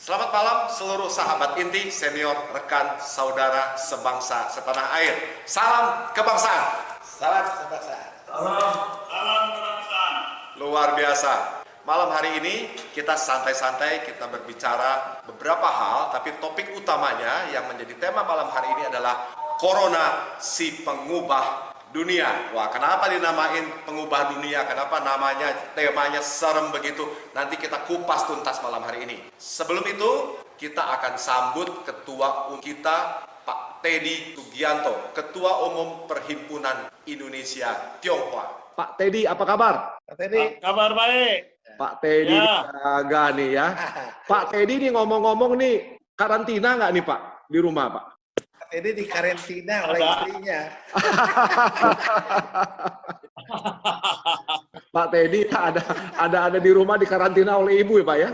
Selamat malam seluruh sahabat inti, senior, rekan, saudara, sebangsa, setanah air. Salam kebangsaan. Salam kebangsaan. Salam kebangsaan. Luar biasa. Malam hari ini kita santai-santai, kita berbicara beberapa hal, tapi topik utamanya yang menjadi tema malam hari ini adalah Corona, si pengubah dunia. Wah, kenapa dinamain pengubah dunia? Kenapa temanya serem begitu? Nanti kita kupas tuntas malam hari ini. Sebelum itu, kita akan sambut ketua umum kita, Pak Teddy Sugianto, Ketua Umum Perhimpunan Indonesia Tionghoa. Pak Teddy, apa kabar? Pak Teddy. Kabar baik. Pak Teddy jaga nih ya. Pak Teddy nih ngomong-ngomong nih, karantina nggak nih Pak di rumah Pak? Pak Teddy di karantina oleh istrinya. Pak Teddy ada di rumah di karantina oleh ibu ya Pak ya?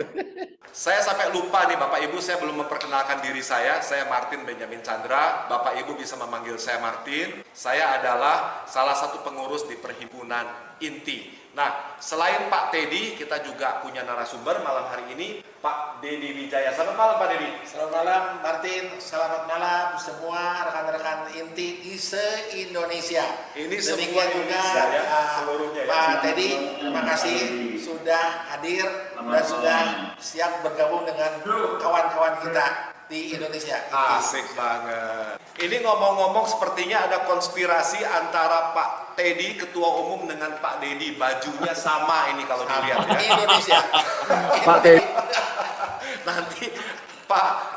Saya sampai lupa nih Bapak Ibu, saya belum memperkenalkan diri saya Martin Benjamin Chandra. Bapak Ibu bisa memanggil saya Martin. Saya adalah salah satu pengurus di Perhimpunan Inti. Nah, selain Pak Teddy, kita juga punya narasumber malam hari ini, Pak Deddy Wijaya. Selamat malam Pak Deddy. Selamat malam Martin, selamat malam semua rekan-rekan inti di se-Indonesia. Ini demikian juga ya, seluruhnya Pak ya. Teddy, terima kasih sudah hadir dan sudah siap bergabung dengan kawan-kawan kita di Indonesia. Asik banget. Ini ngomong-ngomong sepertinya ada konspirasi antara Pak Teddy Ketua Umum dengan Pak Deddy. Bajunya sama ini kalau dilihat ya. Di Indonesia. Pak Teddy.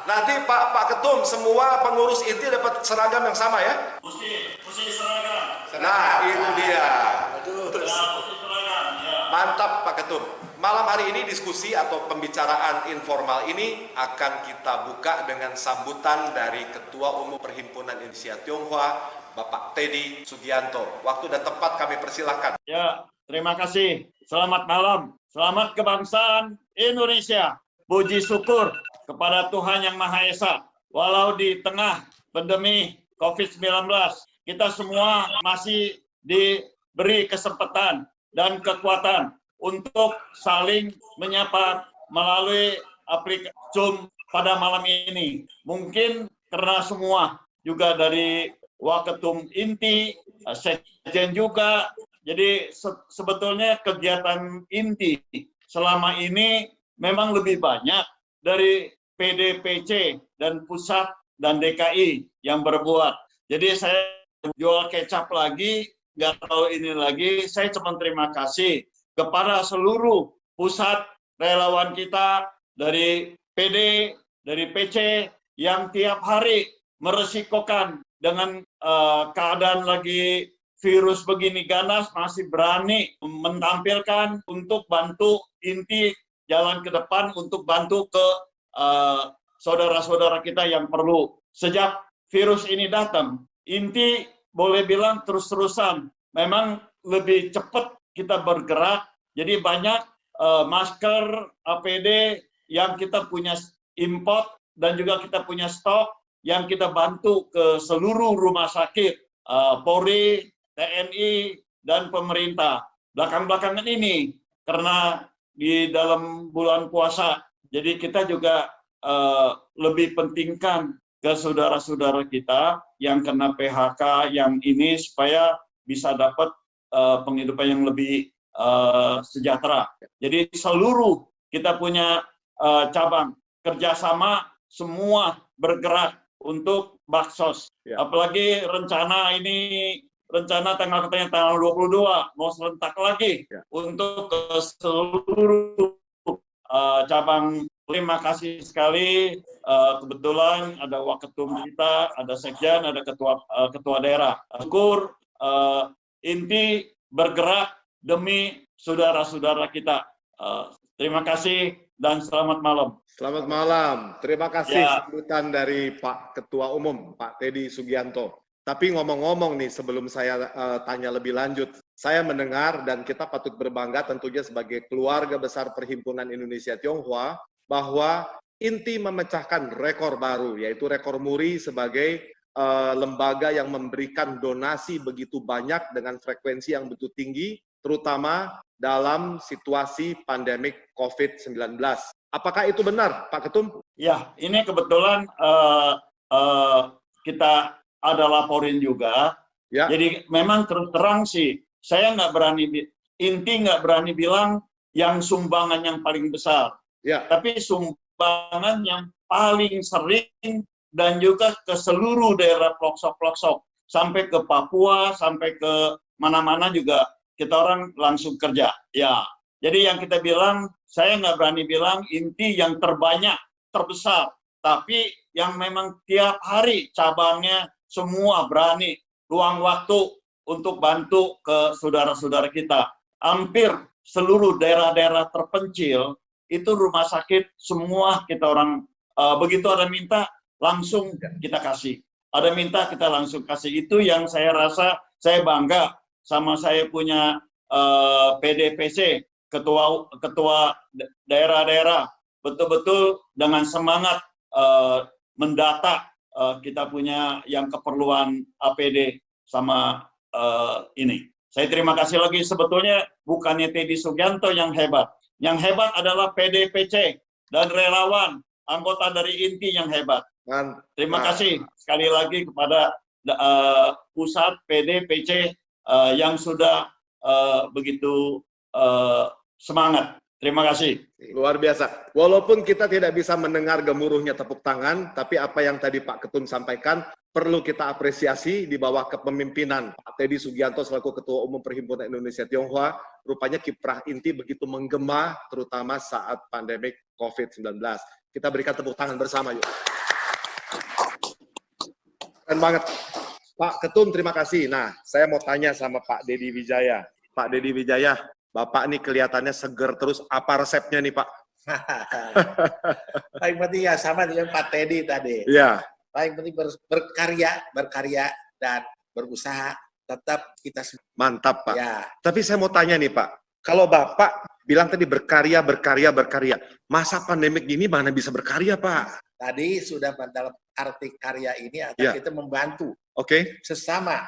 Nanti Pak Ketum, semua pengurus inti dapat seragam yang sama ya? Mesti seragam. Nah, itu dia. Betul. Mesti seragam. Ya. Mantap Pak Ketum. Malam hari ini diskusi atau pembicaraan informal ini akan kita buka dengan sambutan dari Ketua Umum Perhimpunan Indonesia Tionghoa, Bapak Teddy Sugianto. Waktu dan tempat kami persilahkan. Ya, terima kasih. Selamat malam. Selamat kebangsaan Indonesia. Puji syukur kepada Tuhan Yang Maha Esa. Walau di tengah pandemi COVID-19, kita semua masih diberi kesempatan dan kekuatan untuk saling menyapa melalui aplikasi Zoom pada malam ini. Mungkin karena semua juga dari Waketum Inti, Sekjen juga. Jadi sebetulnya kegiatan inti selama ini memang lebih banyak dari PDPC dan pusat dan DKI yang berbuat. Jadi saya jual kecap lagi, nggak tahu ini lagi. Saya cuma terima kasih kepada seluruh pusat relawan kita dari PD, dari PC yang tiap hari meresikokan dengan keadaan lagi virus begini ganas masih berani menampilkan untuk bantu inti jalan ke depan untuk bantu ke saudara-saudara kita yang perlu. Sejak virus ini datang, inti boleh bilang terus-terusan memang lebih cepat kita bergerak, jadi banyak masker, APD yang kita punya import dan juga kita punya stok yang kita bantu ke seluruh rumah sakit, Polri, TNI, dan pemerintah. Belakangan ini, karena di dalam bulan puasa, jadi kita juga lebih pentingkan ke saudara-saudara kita yang kena PHK yang ini supaya bisa dapat penghidupan yang lebih sejahtera. Jadi seluruh kita punya cabang kerjasama semua bergerak untuk baksos. Ya. Apalagi rencana tanggal 22 mau serentak lagi ya. Untuk seluruh cabang. Terima kasih sekali. Kebetulan ada waketum kita, ada sekjen, ada ketua daerah. Syukur inti bergerak demi saudara-saudara kita. Terima kasih dan selamat malam. Selamat malam. Terima kasih sambutan dari Pak Ketua Umum, Pak Teddy Sugianto. Tapi ngomong-ngomong nih, sebelum saya tanya lebih lanjut, saya mendengar dan kita patut berbangga tentunya sebagai keluarga besar Perhimpunan Indonesia Tionghoa, bahwa inti memecahkan rekor baru, yaitu rekor muri sebagai lembaga yang memberikan donasi begitu banyak dengan frekuensi yang begitu tinggi, terutama dalam situasi pandemik COVID-19. Apakah itu benar, Pak Ketum? Ya, ini kebetulan kita ada laporin juga. Ya. Jadi memang terus terang sih, saya nggak berani bilang yang sumbangan yang paling besar. Ya. Tapi sumbangan yang paling sering dan juga ke seluruh daerah pelosok-pelosok. Sampai ke Papua, sampai ke mana-mana juga kita orang langsung kerja. Ya, jadi yang kita bilang, saya nggak berani bilang inti yang terbanyak, terbesar. Tapi yang memang tiap hari cabangnya semua berani luang waktu untuk bantu ke saudara-saudara kita. Hampir seluruh daerah-daerah terpencil itu rumah sakit semua kita orang begitu ada minta langsung kita kasih. Ada minta kita langsung kasih. Itu yang saya rasa saya bangga sama saya punya PDPC, ketua daerah-daerah, betul-betul dengan semangat mendata kita punya yang keperluan APD sama ini. Saya terima kasih lagi, sebetulnya bukannya Teddy Sugianto yang hebat. Yang hebat adalah PDPC dan relawan, anggota dari inti yang hebat. Terima kasih sekali lagi kepada pusat PDPC yang sudah begitu semangat. Terima kasih. Luar biasa. Walaupun kita tidak bisa mendengar gemuruhnya tepuk tangan, tapi apa yang tadi Pak Ketum sampaikan perlu kita apresiasi di bawah kepemimpinan Pak Teddy Sugianto selaku Ketua Umum Perhimpunan Indonesia Tionghoa. Rupanya kiprah inti begitu menggema, terutama saat pandemi COVID-19. Kita berikan tepuk tangan bersama yuk. Keren banget. Pak Ketum, terima kasih. Nah, saya mau tanya sama Pak Deddy Wijaya. Pak Deddy Wijaya, Bapak nih kelihatannya seger terus. Apa resepnya nih, Pak? Paling penting ya sama dengan Pak Teddy tadi. Iya. Paling penting berkarya dan berusaha. Tetap kita Mantap, Pak. Ya. Tapi saya mau tanya nih, Pak. Kalau Bapak bilang tadi berkarya. Masa pandemik gini mana bisa berkarya, Pak? Tadi sudah dalam arti karya ini akan kita membantu sesama,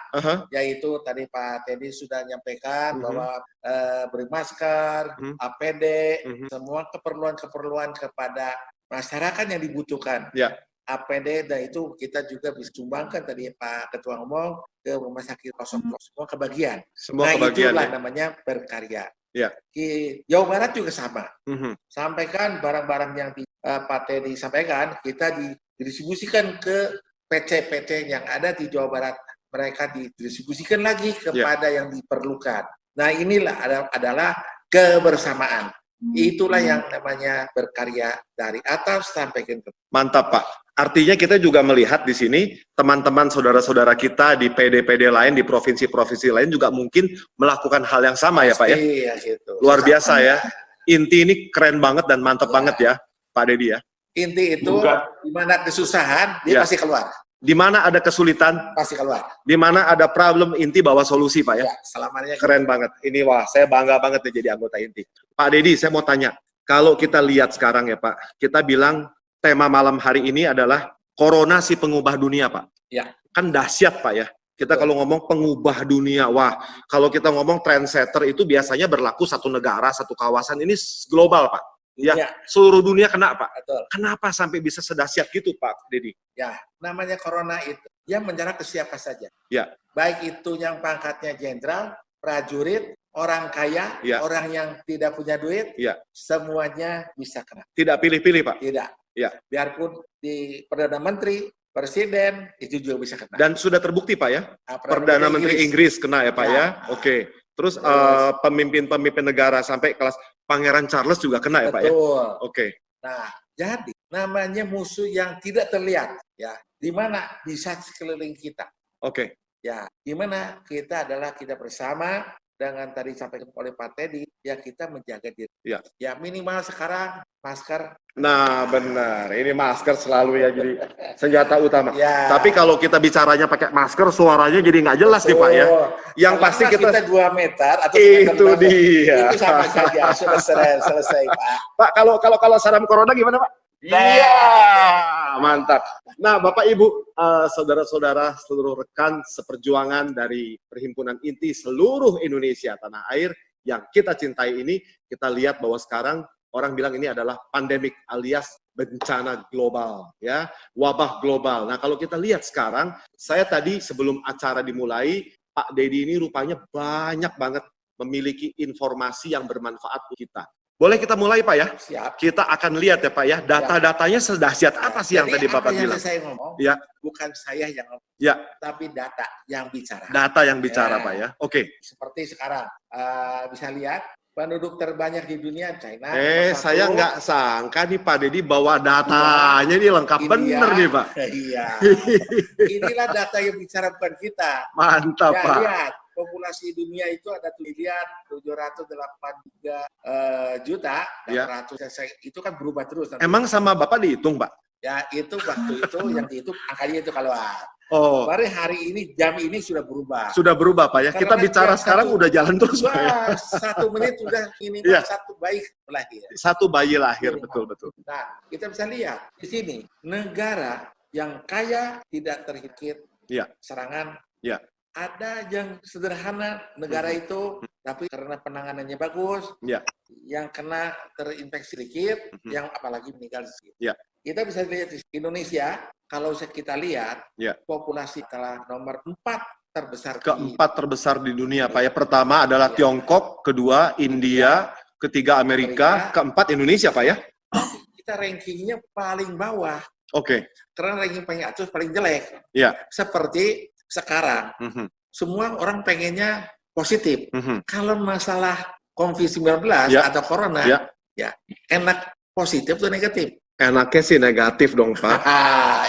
yaitu tadi Pak Teddy sudah menyampaikan bahwa beri masker, APD, semua keperluan-keperluan kepada masyarakat yang dibutuhkan. APD dan itu kita juga bisa sumbangkan tadi Pak Ketua ngomong ke rumah sakit pelosok-pelosok semua kebagian. Semua kebagian, itulah namanya berkarya. Ya. Di Jawa Barat juga sama. Sampaikan barang-barang yang Pak Teddy sampaikan, kita didistribusikan ke PC-PC yang ada di Jawa Barat. Mereka didistribusikan lagi kepada yang diperlukan. Nah inilah adalah kebersamaan. Itulah yang namanya berkarya dari atas sampai ke bawah. Mantap, Pak. Artinya kita juga melihat di sini teman-teman saudara-saudara kita di PD-PD lain, di provinsi-provinsi lain juga mungkin melakukan hal yang sama ya Pak ya? Iya gitu. Luar biasa ya. Inti ini keren banget dan mantap banget ya Pak Deddy ya. Inti itu di mana kesusahan dia pasti keluar. Di mana ada kesulitan pasti keluar. Di mana ada problem inti bawa solusi Pak ya. Selamanya keren banget. Ini wah saya bangga banget ya jadi anggota inti. Pak Deddy saya mau tanya, kalau kita lihat sekarang ya Pak, kita bilang tema malam hari ini adalah Corona si pengubah dunia, Pak. Ya. Kan dahsyat, Pak ya. Kita kalau ngomong pengubah dunia, wah, kalau kita ngomong trendsetter itu biasanya berlaku satu negara, satu kawasan, ini global, Pak. Ya, seluruh dunia kena, Pak. Betul. Kenapa sampai bisa sedahsyat gitu, Pak Deddy? Ya, namanya Corona itu, dia menyerang ke siapa saja. Ya. Baik itu yang pangkatnya jenderal, prajurit, orang kaya, orang yang tidak punya duit, semuanya bisa kena. Tidak pilih-pilih, Pak? Tidak. Ya. Biarpun di Perdana Menteri, Presiden, itu juga bisa kena. Dan sudah terbukti Pak ya? Perdana Menteri Inggris kena ya Pak ya? Oke. Terus pemimpin-pemimpin negara sampai kelas Pangeran Charles juga kena ya Pak ya? Oke. Nah, jadi namanya musuh yang tidak terlihat ya. Di mana bisa sekeliling kita. Oke. Ya, di mana kita adalah kita bersama dengan tadi disampaikan oleh Pak Teddy, ya kita menjaga diri. Ya minimal sekarang masker. Nah benar, ini masker selalu ya jadi senjata utama. Tapi kalau kita bicaranya pakai masker, suaranya jadi nggak jelas nih Pak ya. Yang pasti kita 2 meter atau itu dia. Itu sama saja, sudah selesai Pak. Pak kalau salam corona gimana Pak? Iya, mantap. Nah, Bapak Ibu, saudara-saudara, seluruh rekan seperjuangan dari Perhimpunan Inti seluruh Indonesia tanah air yang kita cintai ini, kita lihat bahwa sekarang orang bilang ini adalah pandemik alias bencana global, ya, wabah global. Nah, kalau kita lihat sekarang, saya tadi sebelum acara dimulai, Pak Dedi ini rupanya banyak banget memiliki informasi yang bermanfaat untuk kita. Boleh kita mulai, Pak, ya? Siap. Kita akan lihat ya, Pak, ya. Data-datanya sedahsyat apa sih yang tadi Bapak bilang? Jadi saya ngomong, ya. bukan saya yang ngomong, ya. tapi data yang bicara. Data yang bicara, Pak, ya. Oke. Seperti sekarang, bisa lihat, penduduk terbanyak di dunia China. Saya nggak sangka nih Pak Dedi bawa datanya ini lengkap bener nih Pak. Iya. Inilah data yang bicara bukan kita. Mantap ya, Pak. Lihat, populasi dunia itu ada 783.700.800.000. Itu kan berubah terus. Emang sama Bapak dihitung Pak? Ya itu waktu itu yang dihitung angkanya itu keluar. Oh. Baru hari ini jam ini sudah berubah. Sudah berubah Pak ya. Karena kita bicara sekarang udah jalan terus Pak ya. 1 menit sudah minimal satu bayi lahir. Satu bayi lahir, betul. Nah, kita bisa lihat di sini negara yang kaya tidak terhikit serangan. Ya. Ada yang sederhana negara itu, tapi karena penanganannya bagus, yang kena terinfeksi sedikit, yang apalagi meninggal sedikit. Kita bisa lihat di Indonesia, kalau kita lihat, populasi telah nomor 4 terbesar. Keempat terbesar di dunia, Pak ya. Pertama adalah Tiongkok, kedua India, ketiga Amerika, keempat Indonesia, Pak ya. Kita rankingnya paling bawah. Oke. Karena ranking paling atas paling jelek. Iya. Seperti sekarang, semua orang pengennya positif. Kalau masalah COVID-19 atau corona, ya enak positif atau negatif? Enaknya sih negatif dong, Pak.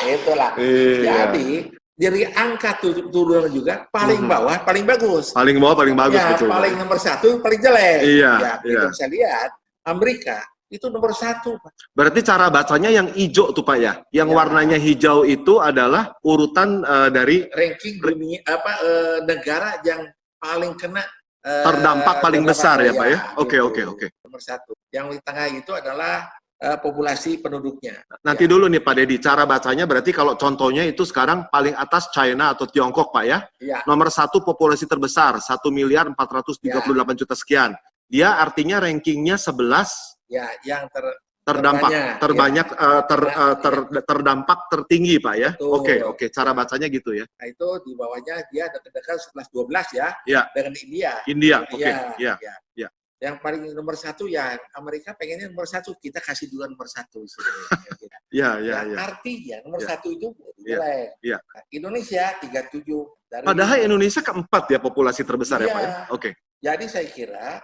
Itulah. Jadi dari angka turunan juga paling bawah paling bagus. Paling bawah paling bagus, ya, betul. Paling nomor 1 paling jelek. Kita bisa lihat Amerika itu nomor 1. Berarti cara bacanya yang hijau tuh Pak ya. Yang warnanya hijau itu adalah urutan dari ranking dunia negara yang paling kena terdampak paling besar ya Pak ya. Oke. Nomor 1. Yang di tengah itu adalah populasi penduduknya. Nanti dulu nih Pak Dedi, cara bacanya berarti kalau contohnya itu sekarang paling atas China atau Tiongkok Pak ya. Nomor 1 populasi terbesar 1.438.000.000 sekian. Dia artinya rankingnya 11. Ya, yang terdampak tertinggi Pak ya. Oke. Cara bacanya gitu ya. Nah itu di bawahnya dia dekat-dekat 11-12 ya. Dengan India. Oke. Yang paling nomor 1 ya Amerika pengennya nomor 1, kita kasih juga nomor 1. Artinya nomor 1 itu jelek. Nah, Indonesia 37. Padahal Indonesia keempat ya populasi terbesar ya Pak ya. Oke. Jadi saya kira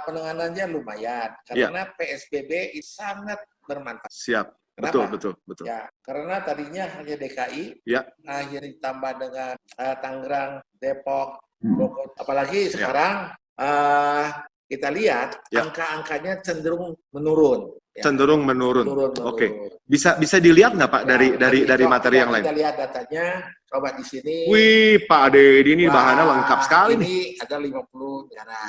penanganannya lumayan karena PSBB sangat bermanfaat. Siap. Kenapa? Betul. Ya, karena tadinya hanya DKI, akhirnya ditambah dengan Tangerang, Depok, Bogor, apalagi sekarang kita lihat angka-angkanya cenderung menurun. Cenderung menurun. Oke. Bisa dilihat nggak Pak dari materi yang lain? Kita lihat datanya. Coba di sini. Wih, Pak Dedi ini bahannya lengkap sekali nih. Ini ada 50 negara.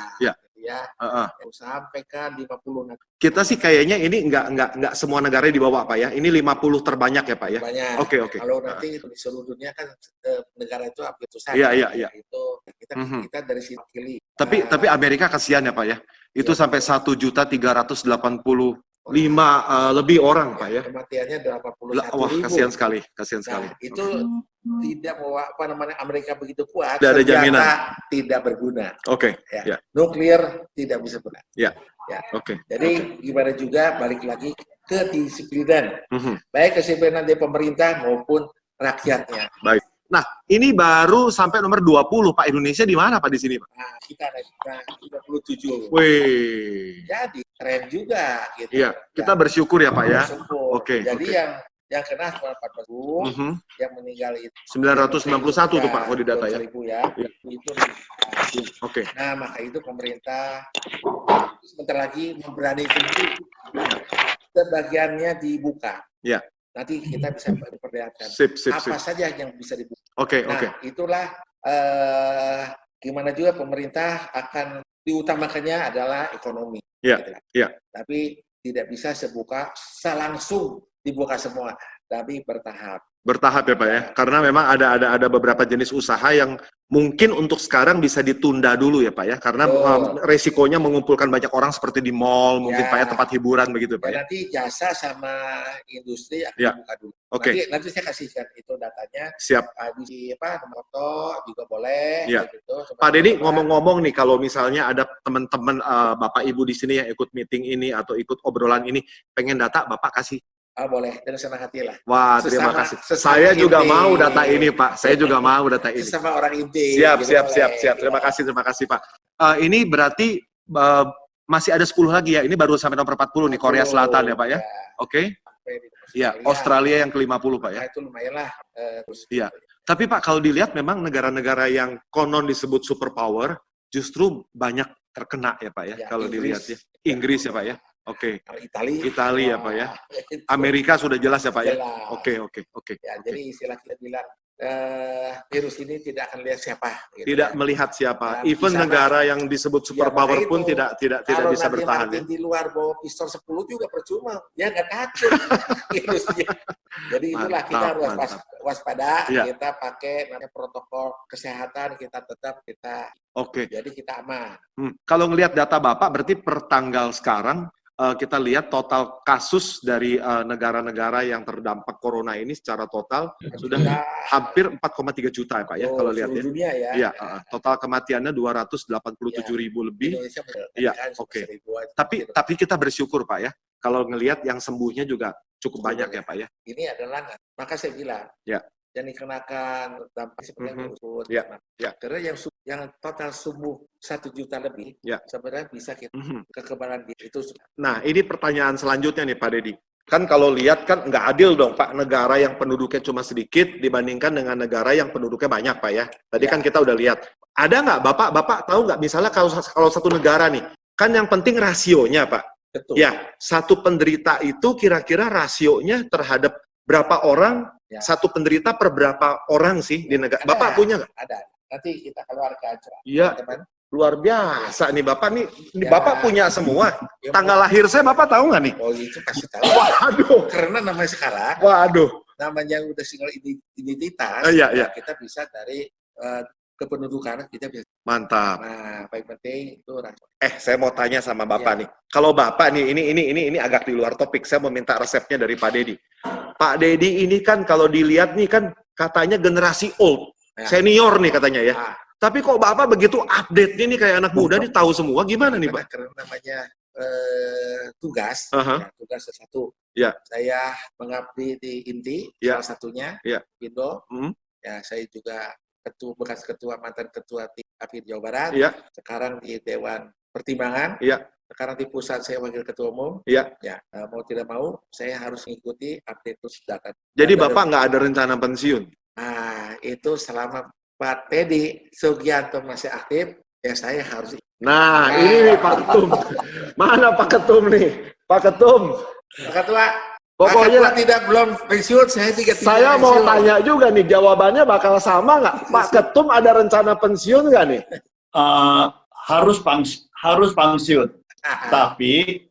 Yang sampaikan 50 negara. Kita sih kayaknya ini nggak semua negara dibawa Pak ya. Ini 50 terbanyak ya Pak ya. Banyak. Oke. Kalau nanti di seluruh dunia kan negara itu hampir ratusan. Iya. Itu kita dari sini pilih. Tapi Amerika kasihan ya Pak ya. Itu sampai 1.385 lebih orang Pak ya. Kematiannya 81.000. Wah, kasihan sekali. Itu tidak bawa Amerika begitu kuat. Tidak ada jaminan. Tidak berguna. Oke. Nuklir tidak bisa berguna. Oke. Jadi gimana juga balik lagi kedisiplinan. Baik kedisiplinan dari pemerintah maupun rakyatnya. Baik. Nah, ini baru sampai nomor 20 Pak. Indonesia di mana Pak di sini Pak? Nah, kita ada 37. Wih. Jadi keren juga gitu. Iya, kita bersyukur ya Pak ya. Oke. Jadi yang kena 14.000, yang meninggal itu 991 tuh Pak, di data ya. Itu. Oke. Nah, maka itu pemerintah sebentar lagi memberani sebagiannya dibuka. Iya. Nanti kita bisa memperlihatkan apa saja yang bisa dibuka. Oke. Itulah gimana juga pemerintah akan diutamakannya adalah ekonomi. Iya. Tapi tidak bisa langsung dibuka semua, tapi bertahap. Bertahap ya Pak ya, karena memang ada beberapa jenis usaha yang mungkin untuk sekarang bisa ditunda dulu ya Pak ya, karena resikonya mengumpulkan banyak orang seperti di mall, mungkin Pak ya, tempat hiburan begitu Pak ya. Nanti jasa sama industri akan dibuka dulu. Nanti saya kasihkan itu datanya. Siap. Di foto juga boleh. Ya. Gitu, Pak Dedi ngomong-ngomong nih, kalau misalnya ada teman-teman Bapak Ibu di sini yang ikut meeting ini atau ikut obrolan ini, pengen data Bapak kasih. Boleh, dengan senang hati lah. Wah, terima kasih. Saya juga mau data ini, Pak. Saya juga mau data ini. Sesama orang inti. Siap. Terima kasih, Pak. Ini berarti masih ada 10 lagi ya. Ini baru sampai nomor 40 nih, Korea Selatan ya, Pak ya. Oke. Iya, Australia yang ke-50, Pak ya. Itu lumayan lah. Iya. Tapi Pak, kalau dilihat memang negara-negara yang konon disebut superpower justru banyak terkena ya, Pak ya. Kalau dilihat ya. Inggris ya, Pak ya. Oke. Italia ya Pak ya. Amerika sudah jelas ya Pak ya. Oke. Ya, jadi istilah kita bilang virus ini tidak akan lihat siapa. Gitu tidak melihat siapa. Even negara yang disebut superpower pun tidak bisa bertahan. Kalau di luar bawa pistol 10 juga percuma. Ya nggak takut virusnya. Jadi itulah kita harus waspada. Ya. Kita pakai protokol kesehatan. Kita tetap Jadi kita aman. Kalau ngelihat data Bapak berarti per tanggal sekarang kita lihat total kasus dari negara-negara yang terdampak corona ini secara total sudah hampir 4,3 juta ya Pak ya, kalau lihat ya. Dunia ya. Iya, total kematiannya 287.000 lebih. Iya, oke. Tapi kita bersyukur Pak ya, kalau ngelihat yang sembuhnya juga cukup banyak ya Pak ya. Ini adalah, maka saya bilang, yang dikenakan dampak seperti yang disebut. Karena yang total sembuh 1 juta lebih, sebenarnya bisa kita kekebalan diri itu. Nah, ini pertanyaan selanjutnya nih Pak Dedi. Kan kalau lihat kan nggak adil dong Pak, negara yang penduduknya cuma sedikit dibandingkan dengan negara yang penduduknya banyak Pak ya. Tadi kan kita udah lihat. Ada nggak Bapak tahu nggak misalnya kalau satu negara nih, kan yang penting rasionya Pak. Betul. Ya, satu penderita itu kira-kira rasionya terhadap berapa orang, satu penderita per berapa orang sih di negara? Bapak punya nggak? Ada. Nanti kita keluarkan. Iya, luar biasa nih Bapak nih. Bapak punya semua. Tanggal lahir saya Bapak tahu nggak nih? Oh itu pasti tahu. Waduh. Karena namanya sekarang. Waduh. Namanya udah single identitas. Iya. Kita bisa dari kependudukan kita bisa. Mantap. Nah, paling penting itu saya mau tanya sama Bapak nih. Kalau Bapak nih, ini agak di luar topik. Saya mau minta resepnya dari Pak Dedi. Pak Dedi ini kan kalau dilihat nih kan katanya generasi old. Senior nih katanya ya. Tapi kok Bapak begitu update nih kayak anak muda nih tahu semua, gimana nih Pak? Karena namanya tugas, tugas satu. Saya mengabdi di Inti, salah satunya, Indo. Ya, saya juga bekas ketua, mantan ketua API Jawa Barat. Sekarang di Dewan Pertimbangan. Sekarang di pusat saya wakil ketua umum. Mau tidak mau saya harus mengikuti update terus data. Jadi Bapak nggak ada rencana pensiun? Itu selama Pak Teddy Sugianto masih aktif, ya saya harus. Nah, ini nih Pak Ketum. Mana Pak Ketum nih? Pak Ketum. Pak Ketua, pokoknya Pak tidak belum pensiun, saya tidak. Saya mau tanya juga nih, jawabannya bakal sama nggak? Pak Ketum ada rencana pensiun nggak nih? Harus pensiun. Tapi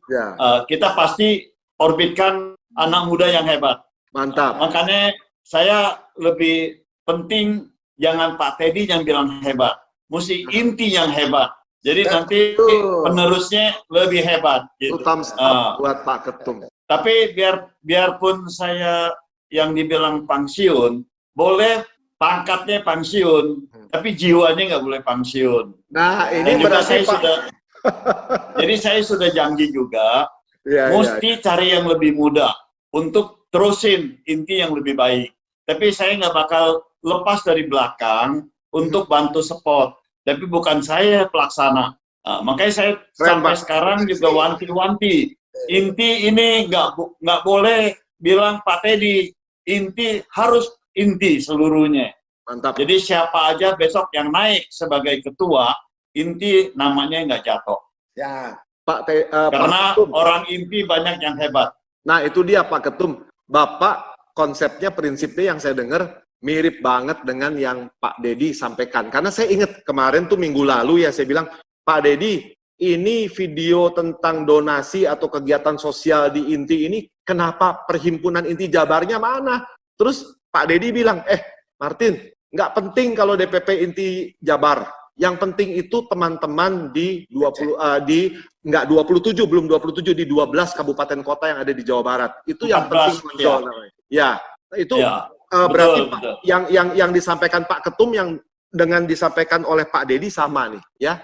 kita pasti orbitkan anak muda yang hebat. Mantap. Makanya saya lebih penting jangan Pak Teddy yang bilang hebat, mesti Inti yang hebat. Jadi nanti penerusnya lebih hebat. Gitu. Buat Pak Ketum. Tapi biarpun saya yang dibilang pensiun, boleh pangkatnya pensiun, tapi jiwanya nggak boleh pensiun. Nah ini berarti Jadi saya sudah janji juga, mesti cari yang lebih muda untuk terusin Inti yang lebih baik. Tapi saya nggak bakal lepas dari belakang untuk bantu support. Tapi bukan saya pelaksana. Makanya saya sampai sekarang juga wanti-wanti. Inti ini nggak boleh bilang Pak Teddy. Inti harus Inti seluruhnya. Mantap. Jadi siapa aja besok yang naik sebagai ketua, Inti namanya nggak jatuh. Ya, karena orang Inti banyak yang hebat. Nah itu dia Pak Ketum. Bapak konsepnya, prinsipnya yang saya dengar mirip banget dengan yang Pak Dedi sampaikan. Karena saya ingat kemarin tuh minggu lalu ya saya bilang, Pak Dedi, ini video tentang donasi atau kegiatan sosial di Inti ini, kenapa perhimpunan Inti Jabarnya mana? Terus Pak Dedi bilang, Martin, nggak penting kalau DPP inti Jabar. Yang penting itu teman-teman di 27, belum 27, di 12 kabupaten kota yang ada di Jawa Barat. Itu yang 14, penting muncul namanya. Ya, itu berarti betul. yang disampaikan Pak Ketum yang dengan disampaikan oleh Pak Dedi sama nih, ya.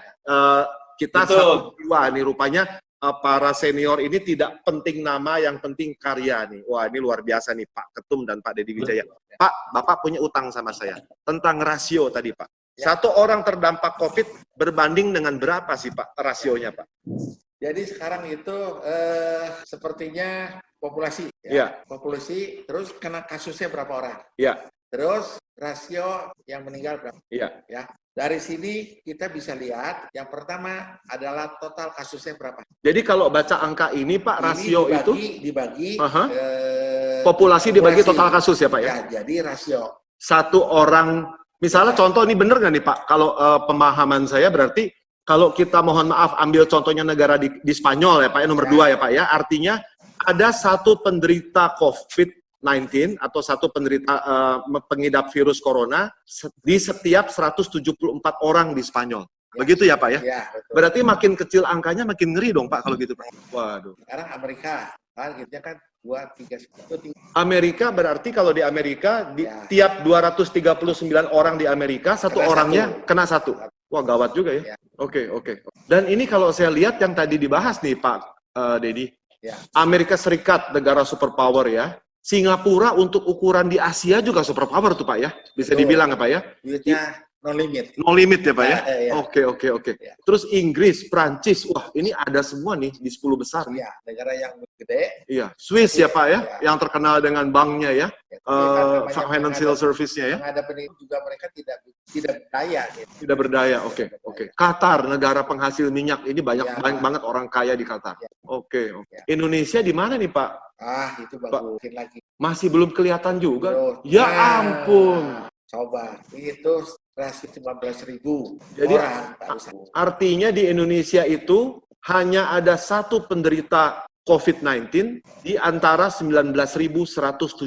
Kita satu dua nih rupanya para senior ini tidak penting nama, yang penting karya nih. Wah, ini luar biasa nih Pak Ketum dan Pak Dedi Wijaya. Pak, Bapak punya utang sama saya tentang rasio tadi, Pak. Satu orang terdampak COVID berbanding dengan berapa sih Pak rasionya, Pak? Jadi sekarang itu sepertinya populasi, populasi, terus kena kasusnya berapa orang? Terus rasio yang meninggal berapa? Ya. Dari sini kita bisa lihat, yang pertama adalah total kasusnya berapa. Jadi kalau baca angka ini Pak, rasio dibagi populasi dibagi total kasus ya Pak ya? Ya, jadi rasio. Satu orang, misalnya contoh ini bener nggak nih Pak? Kalau pemahaman saya berarti kalau kita mohon maaf ambil contohnya negara di Spanyol ya Pak ya, nomor 2 ya Pak ya, artinya ada satu penderita COVID-19 atau satu penderita pengidap virus corona di setiap 174 orang di Spanyol. Begitu ya Pak ya? Ya, betul. Berarti makin kecil angkanya makin ngeri dong Pak kalau gitu Pak. Waduh. Sekarang Amerika, targetnya kan 2, 3, 1. Amerika berarti kalau di Amerika tiap 239 orang di Amerika satu orangnya kena satu. Wah gawat juga ya. Oke. Dan ini kalau saya lihat yang tadi dibahas nih Pak Dedi. Amerika Serikat negara superpower ya. Singapura untuk ukuran di Asia juga superpower tuh Pak ya. Bisa dibilang ya Pak ya. Duitnya no limit. No limit ya Pak ya? Ya. Oke. Terus Inggris, Prancis, wah ini ada semua nih di 10 besar. Iya, negara yang gede. Iya, Swiss ya Pak ya, yang terkenal dengan banknya ya, financial service-nya ya. Menghadapi itu juga mereka tidak berdaya. Gitu. Tidak berdaya, oke. Qatar, negara penghasil minyak, ini banyak banget orang kaya di Qatar. Oke. Indonesia di mana nih Pak? Itu bagusin lagi. Masih belum kelihatan juga. Ya ampun. Coba, itu 19.000 Jadi, orang. artinya di Indonesia itu hanya ada satu penderita COVID-19 di antara 19.174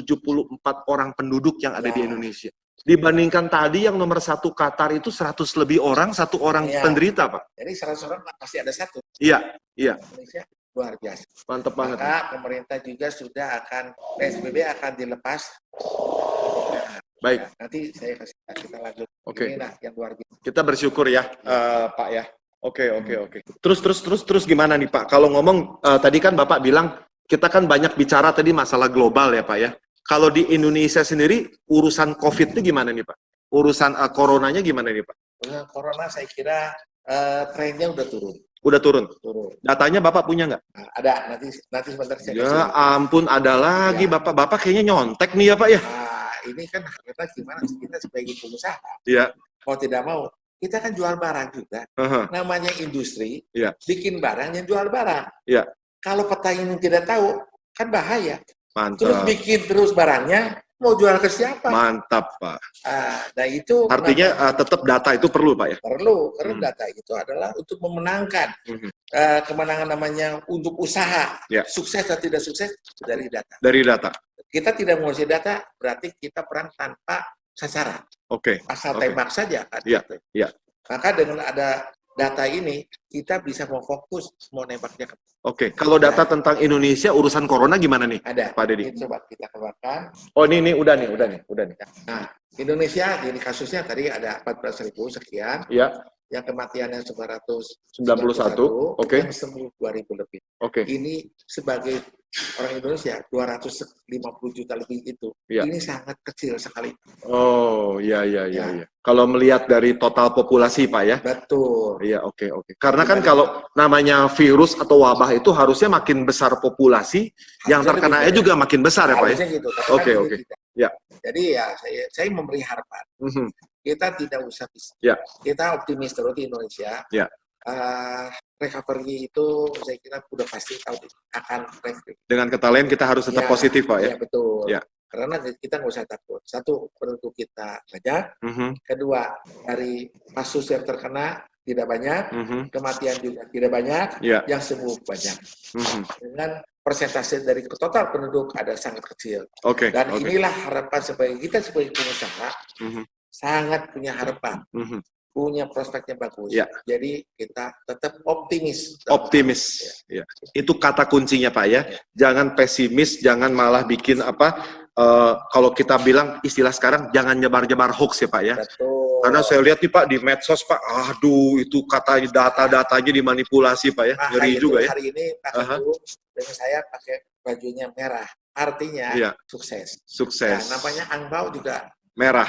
orang penduduk yang ada di Indonesia. Dibandingkan tadi yang nomor 1 Qatar itu 100 lebih orang, satu orang penderita Pak. Jadi 100 orang pasti ada satu. Iya. Indonesia luar biasa. Mantap banget. Maka pemerintah juga sudah PSBB akan dilepas. Baik. Nanti saya kita lanjut. Oke. Inilah yang luar biasa. Kita bersyukur ya, Pak ya. Oke. Terus gimana nih Pak? Kalau ngomong tadi kan Bapak bilang kita kan banyak bicara tadi masalah global ya Pak ya. Kalau di Indonesia sendiri urusan COVID itu gimana nih Pak? Urusan coronanya gimana nih Pak? Urusan corona saya kira trennya udah turun. Udah turun. Datanya Bapak punya nggak? Ada. Nanti sebentar saya kasih. Ya ampun, ada lagi Bapak kayaknya nyontek nih ya Pak ya. Ini kan kita gimana kita sebagai pengusaha. Iya. Mau tidak mau, kita kan jual barang juga. Namanya industri, bikin barang yang jual barang. Iya. Kalau petani tidak tahu, kan bahaya. Mantap. Terus bikin terus barangnya, mau jual ke siapa? Mantap Pak. Nah itu artinya tetap data itu perlu Pak ya? Perlu, karena data itu adalah untuk memenangkan kemenangan namanya untuk usaha. Sukses atau tidak sukses dari data. Dari data. Kita tidak menguasai data, berarti kita perang tanpa sasaran. Asal tembak saja kan. Iya. Maka dengan ada data ini, kita bisa mau fokus, mau nembaknya. Kalau data tentang Indonesia, urusan corona gimana nih? Ada. Pak Dedi. Coba kita keluarkan. Oh ini udah nih. Nah, Indonesia, jadi kasusnya tadi ada 14.000 sekian. Iya. Yang kematiannya 991. Yang sembuh 2.000 lebih. Ini sebagai orang Indonesia 250 juta lebih itu. Ini sangat kecil sekali. Oh, iya. Kalau melihat dari total populasi Pak ya? Betul. Iya, oke. Karena kan kalau namanya virus atau wabah itu harusnya makin besar populasi, yang terkenanya juga makin besar ya Pak ya? Harusnya gitu. Oke. Ya. Jadi ya saya memberi harapan. Kita tidak usah bisa. Kita optimis terus di Indonesia. Recovery itu saya kira sudah pasti akan recovery. Dengan kata lain kita harus tetap positif Pak ya? Iya betul. Karena kita nggak usah takut. Satu, penduduk kita banyak. Kedua, dari kasus yang terkena tidak banyak. Kematian juga tidak banyak. Yang sembuh banyak. Dengan persentase dari total penduduk ada sangat kecil. Dan inilah harapan sebagai kita sebagai pengusaha sangat punya harapan, punya prospeknya bagus. Jadi kita tetap optimis. Ya. Itu kata kuncinya Pak ya. Jangan pesimis, jangan malah bikin kalau kita bilang istilah sekarang jangan nyebar-nyebar hoax ya Pak ya. Betul. Karena saya lihat nih Pak di medsos Pak, aduh itu katanya data-datanya dimanipulasi Pak ya, ngeri juga ya. Hari ini Pak Ketum dengan saya pakai bajunya merah, artinya sukses. Sukses. Nah, namanya Angbao juga merah.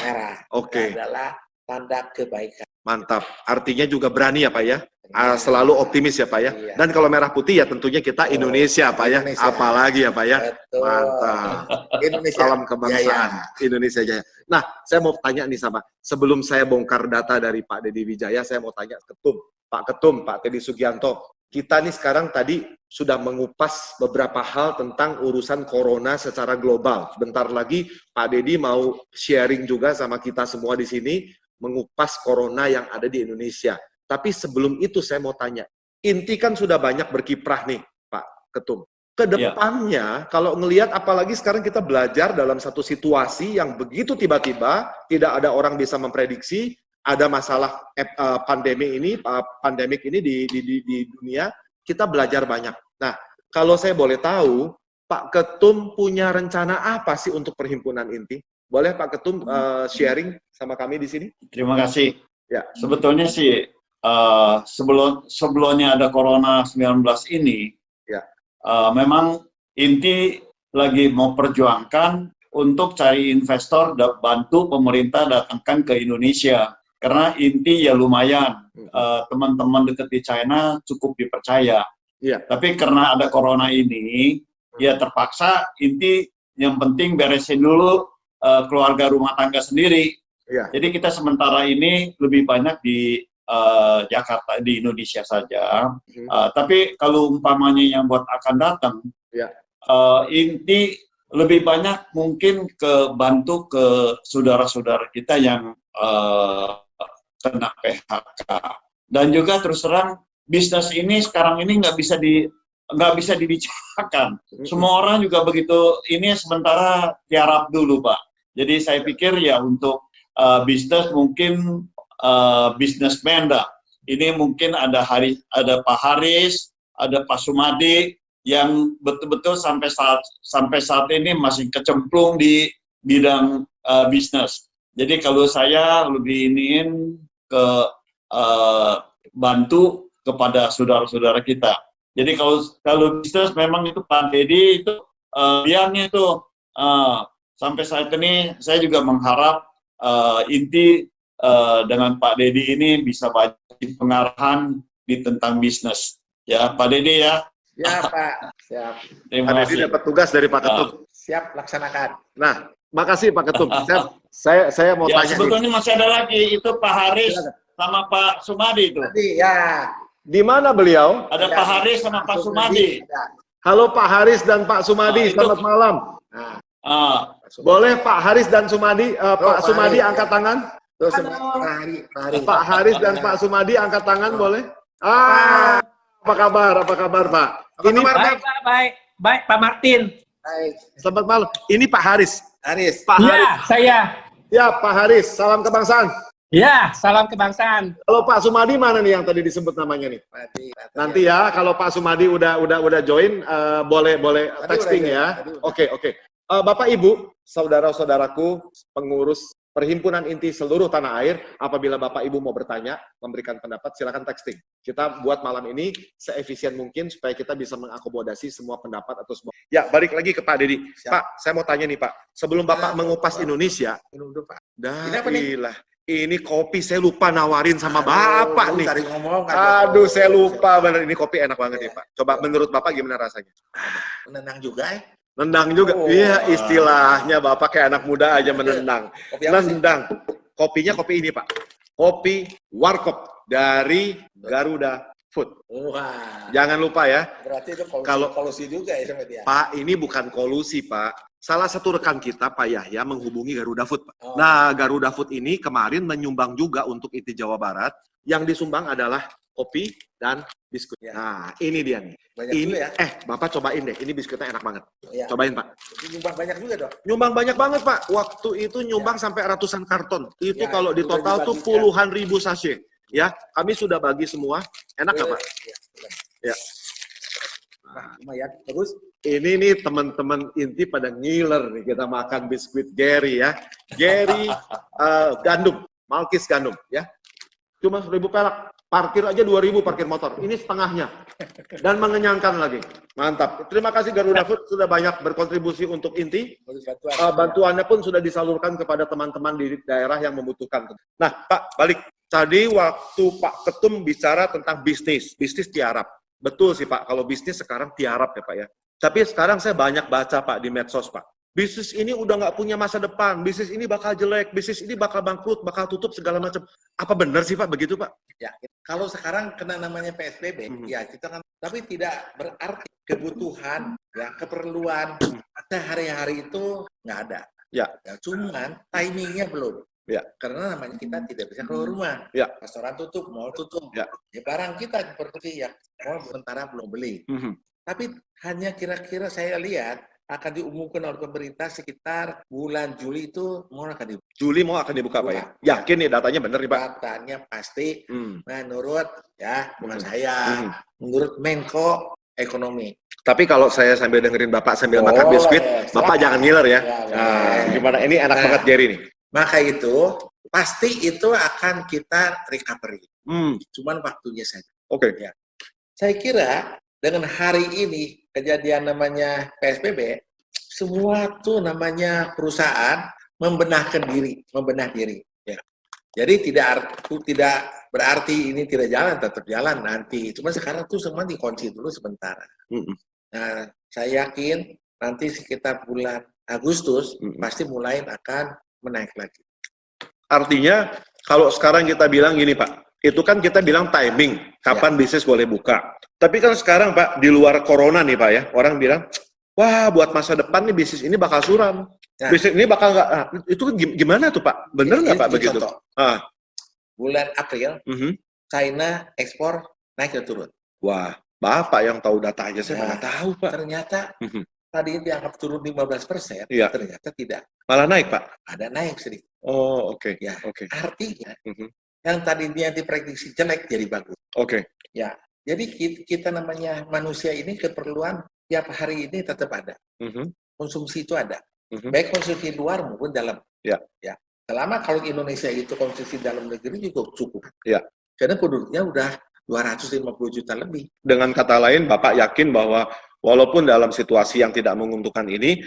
Oke. Adalah tanda kebaikan. Mantap. Artinya juga berani ya Pak ya. Selalu optimis ya Pak ya. Dan kalau merah putih ya tentunya kita Indonesia Pak ya. Apalagi ya Pak ya. Betul. Mantap. Indonesia. Salam kebangsaan. Indonesia Jaya. Nah, saya mau tanya nih sama, sebelum saya bongkar data dari Pak Deddy Wijaya, saya mau tanya Pak Ketum, Pak Teddy Sugianto. Kita nih sekarang tadi sudah mengupas beberapa hal tentang urusan corona secara global. Bentar lagi Pak Deddy mau sharing juga sama kita semua di sini mengupas corona yang ada di Indonesia. Tapi sebelum itu saya mau tanya, Inti kan sudah banyak berkiprah nih Pak Ketum. Kedepannya kalau ngelihat apalagi sekarang kita belajar dalam satu situasi yang begitu tiba-tiba, tidak ada orang bisa memprediksi, ada masalah pandemik ini di dunia, kita belajar banyak. Nah, kalau saya boleh tahu, Pak Ketum punya rencana apa sih untuk Perhimpunan Inti? Boleh Pak Ketum sharing sama kami di sini? Terima kasih. Ya. Sebetulnya sih sebelumnya ada Corona 19 ini, memang Inti lagi mau perjuangkan untuk cari investor dan bantu pemerintah datangkan ke Indonesia. Karena Inti ya lumayan, teman-teman dekat di China cukup dipercaya. Tapi karena ada Corona ini, ya terpaksa Inti yang penting beresin dulu keluarga rumah tangga sendiri. Jadi kita sementara ini lebih banyak di Jakarta, di Indonesia saja. Tapi kalau umpamanya yang buat akan datang, Inti lebih banyak mungkin bantu ke saudara-saudara kita yang kena PHK. Dan juga terus terang bisnis ini sekarang ini nggak bisa dibicarakan. Semua orang juga begitu. Ini sementara tiarap dulu Pak. Jadi saya pikir ya untuk bisnis mungkin businessman dah. Ini mungkin ada Pak Haris, ada Pak Sumadi yang betul-betul sampai saat ini masih kecemplung di bidang bisnis. Jadi kalau saya lebih ingin bantu kepada saudara-saudara kita. Jadi kalau bisnis memang itu Pak Deddy itu biangnya itu sampai saat ini saya juga mengharap Inti dengan Pak Deddy ini bisa banyak pengarahan di tentang bisnis. Ya, Pak Deddy ya. Ya, Pak. Siap. Pak Deddy dapat tugas dari Pak Ketum. Siap, laksanakan. Nah, makasih Pak Ketum. Saya mau tanya. Sebetulnya masih ada lagi, itu Pak Haris sama Pak Sumadi itu. Ya. Di mana beliau? Ada Pak Haris sama Pak Sumadi. Halo Pak Haris dan Pak Sumadi, selamat malam. Boleh Pak Haris dan Sumadi, Pak Sumadi angkat tangan? Pak Haris dan Pak Sumadi angkat tangan boleh? Apa kabar Pak? Ini baik Pak Martin. Baik. Selamat malam. Ini Pak Haris. Pak Haris. Saya. Ya Pak Haris, salam kebangsaan. Ya, salam kebangsaan. Kalau Pak Sumadi mana nih yang tadi disebut namanya nih? Nanti ya, kalau Pak Sumadi udah join, boleh texting ya. Oke. Bapak Ibu, saudara-saudaraku, pengurus Perhimpunan Inti seluruh tanah air, apabila Bapak Ibu mau bertanya, memberikan pendapat, silakan texting. Kita buat malam ini seefisien mungkin supaya kita bisa mengakomodasi semua pendapat atau semua. Ya, balik lagi ke Pak Deddy. Pak, saya mau tanya nih Pak, sebelum Bapak mengupas Indonesia, ini kopi saya lupa nawarin sama Bapak nih. Aduh, saya lupa bener, ini kopi enak banget nih Pak. Coba menurut Bapak gimana rasanya? Menenang juga ya? Nendang juga, iya istilahnya Bapak kayak anak muda aja menendang. Nendang. Kopinya kopi ini Pak, kopi Warkop dari Garuda Food. Wah. Jangan lupa ya. Berarti itu kolusi juga ya sama dia. Pak, ini bukan kolusi Pak. Salah satu rekan kita Pak Yahya menghubungi Garuda Food Pak. Nah Garuda Food ini kemarin menyumbang juga untuk Inti Jawa Barat. Yang disumbang adalah kopi dan biskuit. Ya. Nah, ini dia nih. Banyak Ini, juga ya. Bapak cobain deh. Ini biskuitnya enak banget. Ya. Cobain, Pak. Nyumbang banyak juga dong. Nyumbang banyak banget, Pak. Waktu itu nyumbang sampai ratusan karton. Itu Ya, kalau di udah total tuh dibagikan. puluhan ribu sachet. Ya, kami sudah bagi semua. Enak nggak, Pak? Ya. Ya. Nah, lumayan. Bagus. Ini nih teman-teman inti pada ngiler nih kita makan biskuit Gary ya. Gary gandum, Malkis gandum ya. Cuma 1.000 perak. Parkir aja 2.000 parkir motor. Ini setengahnya. Dan mengenyangkan lagi. Mantap. Terima kasih Garuda Food sudah banyak berkontribusi untuk inti. Bantuannya pun sudah disalurkan kepada teman-teman di daerah yang membutuhkan. Nah, Pak, balik. Tadi waktu Pak Ketum bicara tentang bisnis tiarap. Betul sih Pak, kalau bisnis sekarang tiarap ya Pak ya. Tapi sekarang saya banyak baca Pak di medsos Pak. Bisnis ini udah nggak punya masa depan, bisnis ini bakal jelek, bisnis ini bakal bangkrut, bakal tutup segala macam. Apa benar sih Pak begitu Pak? Ya, kalau sekarang kena namanya PSBB, ya kita kan, tapi tidak berarti kebutuhan, ya keperluan sehari-hari itu nggak ada. Ya. Cuman timingnya belum. Ya. Karena namanya kita tidak bisa keluar rumah. Ya. Restoran tutup, mall tutup. Ya. Ya, barang kita seperti ya, mall sementara belum beli. Tapi hanya kira-kira saya lihat akan diumumkan oleh pemerintah sekitar bulan Juli itu mall akan dibuka. Juli mau akan dibuka Pak ya? Yakin nih datanya benar nih Pak? Datanya pasti menurut ya bukan saya, menurut Menko Ekonomi. Tapi kalau saya sambil dengerin Bapak sambil makan biskuit, Bapak jangan ngiler ya. Nah, gimana? Ini enak banget Gary nih. Maka itu pasti itu akan kita recovery. Cuman waktunya saja. Oke. Ya. Saya kira dengan hari ini kejadian namanya PSBB, semua tuh namanya perusahaan membenah diri. Ya. Jadi tidak berarti ini tidak jalan, tetap jalan nanti. Cuma sekarang tuh semua dikunci dulu sementara. Nah, saya yakin nanti sekitar bulan Agustus pasti mulai akan menaik lagi. Artinya kalau sekarang kita bilang gini Pak, itu kan kita bilang timing, kapan bisnis boleh buka. Tapi kan sekarang Pak, di luar corona nih Pak ya, orang bilang, wah buat masa depan nih bisnis ini bakal suram. Bisnis ini bakal nggak, itu gimana tuh Pak? Bener nggak Pak begitu? Bulan April, China ekspor naik dan turun. Wah, Bapak yang tahu data aja, saya nggak tahu Pak. Ternyata tadi dianggap turun 15%, ternyata tidak. Malah naik Pak? Ada naik sedikit. Oh oke. Ya, artinya yang tadinya diprediksi jelek jadi bagus. Ya, jadi kita namanya manusia ini keperluan tiap hari ini tetap ada. Konsumsi itu ada. Baik konsumsi luar maupun dalam. Ya. Selama kalau Indonesia itu konsumsi dalam negeri juga cukup. Ya. Karena penduduknya udah 250 juta lebih. Dengan kata lain, Bapak yakin bahwa walaupun dalam situasi yang tidak menguntungkan ini,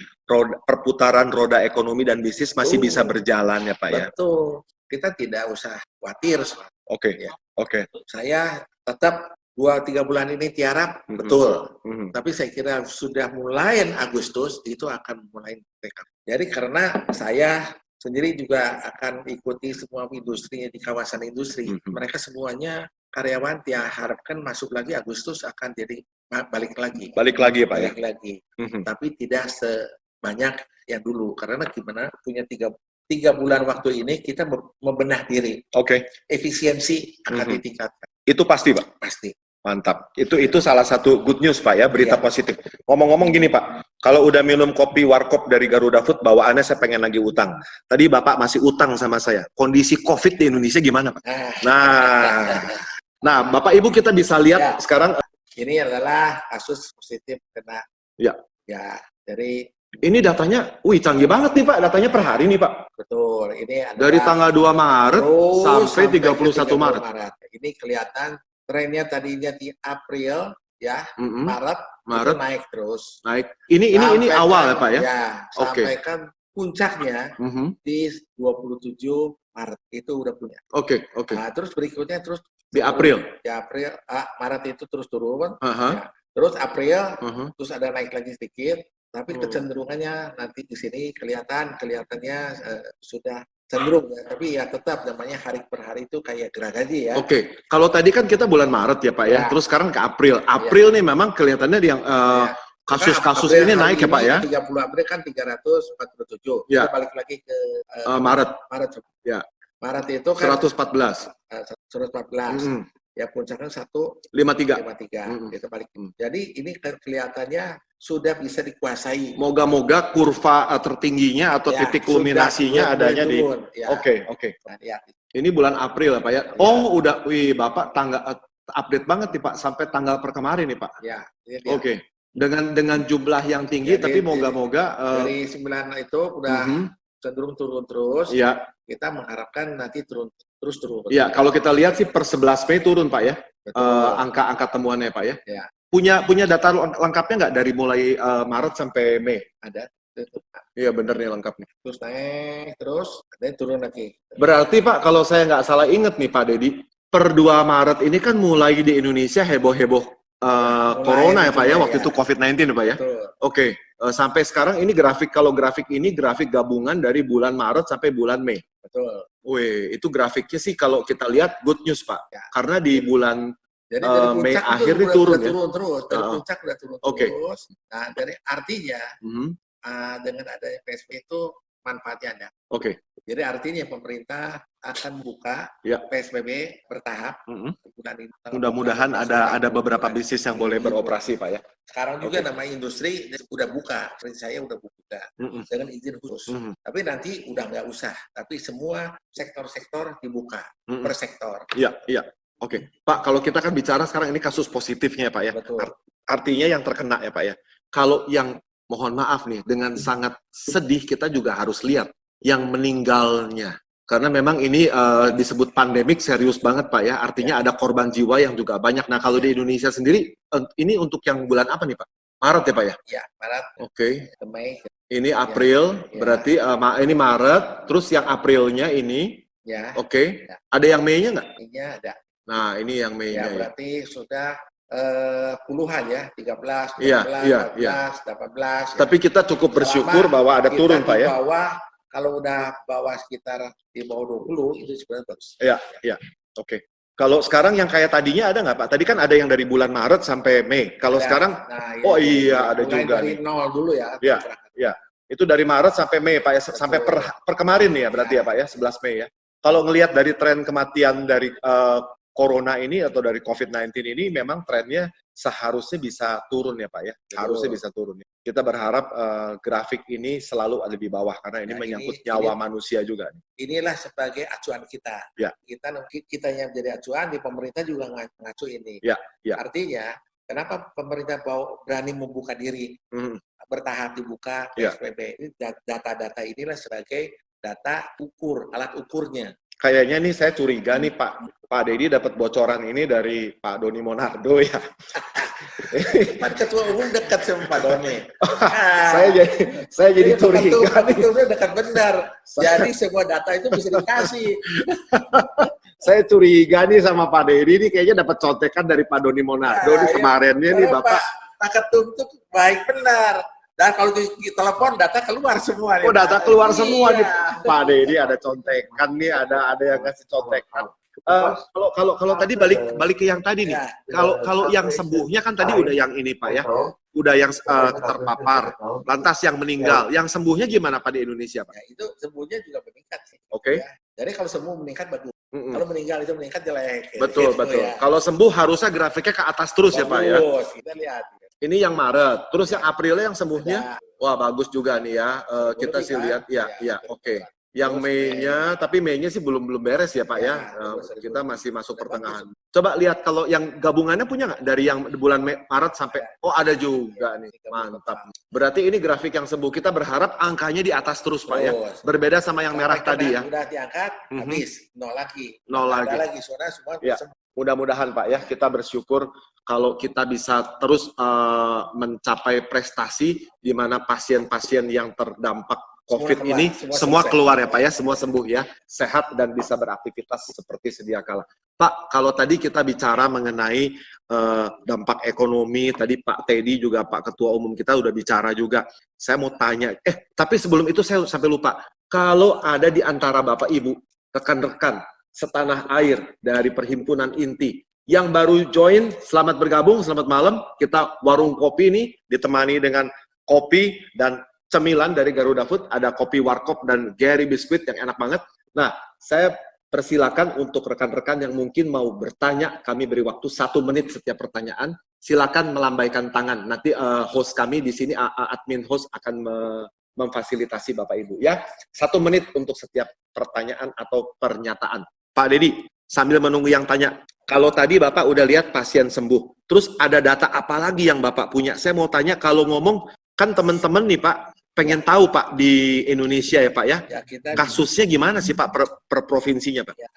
perputaran roda ekonomi dan bisnis masih bisa berjalan ya Pak ya? Betul. Kita tidak usah khawatir. Oke. Saya tetap 2-3 bulan ini tiarap, betul. Tapi saya kira sudah mulai Agustus itu akan mulai rekap. Jadi karena saya sendiri juga akan ikuti semua industri di kawasan industri. Mereka semuanya karyawan diharapkan masuk lagi Agustus akan jadi balik lagi. Balik lagi ya Pak ya? Balik lagi. Tapi tidak sebanyak yang dulu. Karena gimana punya 3 bulan waktu ini kita membenah diri. Efisiensi akan ditingkatkan. Itu pasti Pak? Pasti. Mantap. Itu salah satu good news Pak ya, berita positif. Ngomong-ngomong gini Pak, kalau udah minum kopi warkop dari Garuda Food, bawaannya saya pengen lagi utang. Tadi Bapak masih utang sama saya. Kondisi COVID di Indonesia gimana Pak? Nah Bapak Ibu kita bisa lihat sekarang. Ini adalah kasus positif kena. Ya, dari ini datanya, canggih banget nih Pak, datanya per hari nih Pak. Betul, ini adalah dari tanggal 2 Maret sampai 31 Maret. Ini kelihatan trennya tadinya di April ya, Maret itu naik terus. Naik. Ini awal ya Pak ya? Ya, sampai kan puncaknya di 27 Maret itu udah punya. Nah, terus berikutnya terus di April. Di April, Maret itu terus turun. Ya. Terus April terus ada naik lagi sedikit. Tapi kecenderungannya nanti di sini kelihatannya sudah cenderung ya. Tapi ya tetap namanya hari per hari itu kayak gergaji ya. Kalau tadi kan kita bulan Maret ya Pak ya. Terus sekarang ke April. April nih memang kelihatannya yang kasus-kasus ini naik ya Pak ya. 30 April kan 347. Kita balik lagi ke Maret. Ya. Maret itu kan 114. ya puncaknya 53. 1,53 itu paling. Jadi ini kelihatannya sudah bisa dikuasai. Moga-moga kurva tertingginya atau Ya, titik kulminasinya sudah adanya turun, di. ya. Oke. Nah, ya. Ini bulan April ya Pak ya. Ya. Oh udah, wih Bapak update banget nih Pak sampai tanggal per kemarin nih Pak. Ya, ini dia. Oke. Dengan jumlah yang tinggi, Jadi, tapi moga-moga dari 9 itu udah cenderung turun terus. Iya. Kita mengharapkan nanti terus turun. Iya, kalau kita lihat sih per 11 Mei turun Pak ya. Betul. Angka temuannya Pak ya. Ya. Punya data lengkapnya nggak dari mulai Maret sampai Mei? Ada. Iya bener nih lengkapnya. Terus naik, terus ada turun lagi. Berarti Pak, kalau saya nggak salah inget nih Pak Dedi, per 2 Maret ini kan mulai di Indonesia heboh-heboh corona ya Pak ya, waktu itu COVID-19 ya Pak ya. Oke, sampai sekarang ini kalau grafik ini grafik gabungan dari bulan Maret sampai bulan Mei. Betul. Wih, itu grafiknya sih kalau kita lihat good news Pak, karena di bulan Jadi dari Mei puncak akhir itu ini turun ya. turun terus, dari puncak udah turun Oke. terus. Nah, dari artinya dengan adanya PSBB itu manfaatnya ada. Oke. Jadi artinya pemerintah akan buka PSBB bertahap bulan ini. Mudah-mudahan ada beberapa bisnis yang boleh beroperasi Pak ya. Sekarang juga nama industri udah buka, seperti saya udah buka dengan izin khusus. Tapi nanti udah nggak usah, tapi semua sektor-sektor dibuka per sektor. Iya. Oke. Pak, kalau kita kan bicara sekarang ini kasus positifnya ya Pak ya. Betul. Artinya yang terkena ya Pak ya. Kalau yang mohon maaf nih, dengan sangat sedih kita juga harus lihat yang meninggalnya. Karena memang ini disebut pandemik serius banget Pak ya, artinya ada korban jiwa yang juga banyak. Nah kalau di Indonesia sendiri, ini untuk yang bulan apa nih Pak? Maret ya Pak ya? Iya, Maret. Oke. Mei. Ini April, berarti ini Maret, terus yang Aprilnya ini, oke. Ada yang Mei-nya nggak? Mei-nya ada. Nah ini yang Mei-nya ya. Berarti sudah puluhan ya, 13, 14, Iya. 18. Tapi kita cukup bersyukur bahwa ada turun Pak ya. Kalau udah bawah sekitar di bawah 20 itu sebenarnya bagus. Iya. Oke. Kalau sekarang yang kayak tadinya ada nggak Pak? Tadi kan ada yang dari bulan Maret sampai Mei. Kalau sekarang, ada juga dari nih. nol dulu ya. Iya. Itu dari Maret sampai Mei Pak ya, sampai per kemarin nih ya berarti ya Pak ya, 11 Mei ya. Kalau ngelihat dari tren kematian dari Corona ini atau dari COVID-19 ini memang trennya seharusnya bisa turun ya Pak ya, harusnya bisa turun. Kita berharap grafik ini selalu ada di bawah karena ini menyangkut nyawa manusia juga. Inilah sebagai acuan kita. Ya. Kita yang menjadi acuan, di pemerintah juga ngacu ini. Ya. Artinya, kenapa pemerintah berani membuka diri, bertahap dibuka PSBB? Ini data-data inilah sebagai data alat ukurnya. Kayaknya nih saya curiga nih Pak Dedi dapat bocoran ini dari Pak Doni Monardo ya. Pak Ketua Umum dekat sama Pak Doni. Saya jadi curiga nih. Itu dekat benar. Jadi semua data itu bisa dikasih. Saya curiga nih sama Pak Dedi nih kayaknya dapat contekan dari Pak Doni Monardo nih kemarinnya nih Bapak. Pak Ketum itu baik benar. Dan kalau di telepon data keluar semua. Oh, data keluar semua nih. Pak Dedi ada contekan nih, ada yang kasih contekan. Kalau tadi balik ke yang tadi nih. Kalau yang sembuhnya kan tadi udah yang ini Pak ya. Udah yang terpapar, lantas yang meninggal. Yang sembuhnya gimana Pak di Indonesia Pak? Ya, itu sembuhnya juga meningkat sih. Oke. Ya. Jadi kalau sembuh meningkat bagus. Kalau meninggal itu meningkat jelek. Betul. Ya. Kalau sembuh harusnya grafiknya ke atas terus ya Pak ya. Bagus, kita lihat. Ini yang Maret, terus yang Aprilnya yang sembuhnya, wah bagus juga nih ya. Kita sih lihat, ya, oke. Yang Mei-nya, tapi Mei-nya sih belum beres ya Pak ya. Kita masih masuk pertengahan. Coba lihat kalau yang gabungannya punya nggak dari yang bulan Maret sampai, ada juga nih, mantap. Berarti ini grafik yang sembuh. Kita berharap angkanya di atas terus Pak ya. Berbeda sama yang merah tadi ya. Sudah diangkat, habis nol lagi. Ada lagi, sudah semua. Mudah-mudahan Pak ya, kita bersyukur kalau kita bisa terus mencapai prestasi di mana pasien-pasien yang terdampak COVID ini semua keluar ya Pak ya, semua sembuh ya, sehat dan bisa beraktivitas seperti sedia kala. Pak, kalau tadi kita bicara mengenai dampak ekonomi, tadi Pak Teddy juga Pak Ketua Umum kita udah bicara juga. Saya mau tanya, tapi sebelum itu saya sampai lupa, kalau ada di antara Bapak Ibu, rekan-rekan setanah air dari Perhimpunan Inti yang baru join, selamat bergabung, selamat malam. Kita warung kopi ini ditemani dengan kopi dan cemilan dari Garuda Food, ada kopi Warkop dan Gary Biskuit yang enak banget. Nah, saya Persilakan untuk rekan-rekan yang mungkin mau bertanya, kami beri waktu 1 menit setiap pertanyaan. Silakan melambaikan tangan. Nanti host kami di sini, admin host akan memfasilitasi Bapak Ibu ya. 1 menit untuk setiap pertanyaan atau pernyataan. Pak Dedi, sambil menunggu yang tanya, kalau tadi Bapak udah lihat pasien sembuh, terus ada data apa lagi yang Bapak punya? Saya mau tanya, kalau ngomong, kan teman-teman nih Pak, pengen tahu Pak di Indonesia ya Pak ya, kasusnya gimana sih Pak per provinsinya Pak? Ya,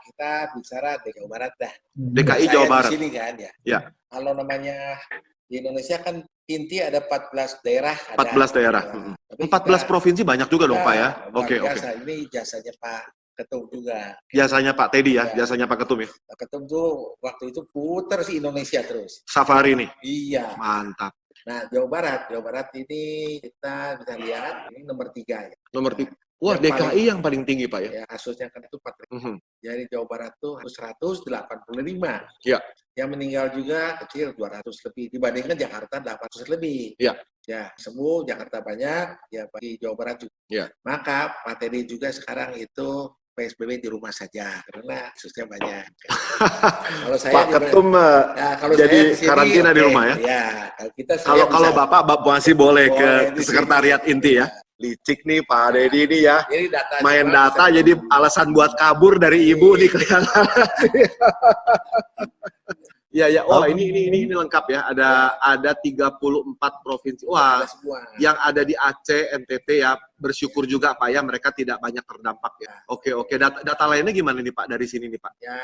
kita bicara di Jawa Barat dah. DKI Jawa Barat. Di sini kan ya. Ya. Kalau namanya di Indonesia kan inti ada 14 daerah. 14 daerah. 14 provinsi banyak juga dong Pak ya. Oke. Ini jasanya Pak Ketum juga. Jasanya Pak Teddy ya, jasanya Pak Ketum ya. Pak Ketum tuh waktu itu puter sih Indonesia terus. Safari nih. Iya. Mantap. Nah, Jawa Barat ini kita bisa lihat ini nomor 3 ya. Nomor 3. Wah, DKI yang paling tinggi Pak ya. Ya, kasusnya kan itu 4. Jadi Jawa Barat tuh 185. Ya. Yang meninggal juga kecil 200 lebih dibandingkan Jakarta 800 lebih. Ya. Ya, sembuh Jakarta banyak, ya bagi Jawa Barat juga. Ya. Maka Pak Teddy juga sekarang itu PSBB di rumah saja karena kasusnya banyak. Kalau saya Pak Ketum kalau jadi saya karantina di rumah ya. Ya, kalau Bapak masih boleh ke sekretariat inti ya. Licik nih Pak Dedi ini ya. Main data jadi alasan buat kabur dari Ibu nih kelihatan. Ya. Oh, ini lengkap ya. Ada 34 provinsi. Wah, yang ada di Aceh, NTT ya. Bersyukur juga Pak ya, mereka tidak banyak terdampak ya. Oke. Data lainnya gimana nih Pak dari sini nih Pak? Ya.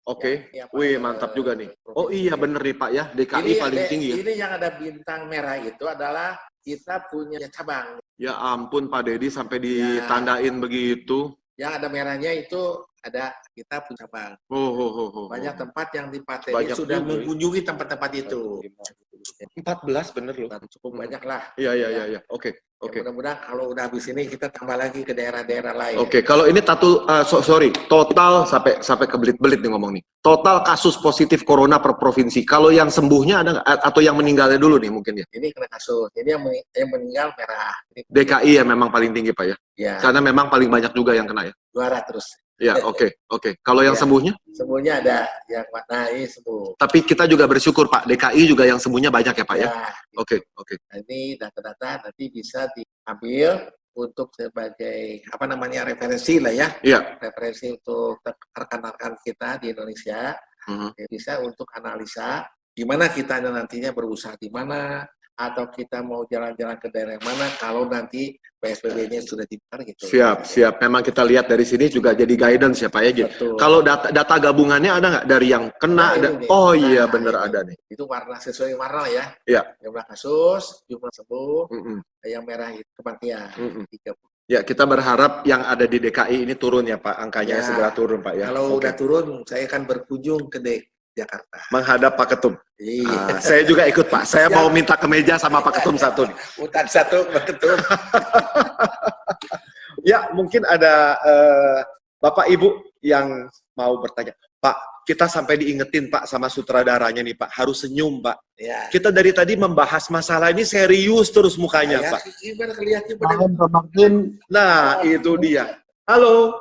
Oke. Wih, mantap juga nih. Oh iya bener nih Pak ya, DKI paling tinggi ya. Ini yang ada bintang merah itu adalah kita punya cabang. Ya ampun Pak Dedi sampai ditandain begitu. Yang ada merahnya itu ada kita punya cabang. Banyak tempat yang di Pak Teddy sudah mengunjungi tempat-tempat itu. 14 bener loh. Cukup banyak lah. Iya. Oke. Mudah-mudahan kalau udah habis ini kita tambah lagi ke daerah-daerah lain. Oke. Kalau ini total sampai kebelit-belit nih ngomong nih. Total kasus positif corona per provinsi. Kalau yang sembuhnya ada nggak? Atau yang meninggalnya dulu nih mungkin ya? Ini kena kasus. Ini yang meninggal merah. DKI ya memang paling tinggi Pak ya? Ya. Karena memang paling banyak juga yang kena ya? Juara terus. Ya, oke. Kalau yang sembuhnya? Sembuhnya ada yang ini sembuh. Tapi kita juga bersyukur Pak, DKI juga yang sembuhnya banyak ya Pak ya? Oke. Nah, ini data-data nanti bisa diambil untuk sebagai referensi lah ya. Iya. Referensi untuk rekan-rekan kita di Indonesia. Bisa untuk analisa gimana kita nantinya berusaha di mana, atau kita mau jalan-jalan ke daerah mana kalau nanti PSBB-nya sudah dibuka gitu. Siap. Memang kita lihat dari sini juga jadi guidance ya Pak ya. Kalau data gabungannya ada nggak dari yang kena? Bener ada nih. Itu warna sesuai warna ya. Iya. Jumlah kasus, jumlah sembuh, yang merah itu kematian. 30. Ya, kita berharap yang ada di DKI ini turun ya Pak, angkanya segera turun Pak ya. Kalau udah turun, saya akan berkunjung ke Jakarta. Menghadap Pak Ketum. Iya. Saya juga ikut Pak. Saya mau minta kemeja sama Pak Ketum satu nih. Utang satu Pak Ketum. Ya, mungkin ada Bapak Ibu yang mau bertanya. Pak, kita sampai diingetin Pak sama sutradaranya nih Pak, harus senyum Pak. Ya. Kita dari tadi membahas masalah ini serius terus mukanya Pak. Gimana kelihatan Pak Martin. Nah, itu dia. Halo.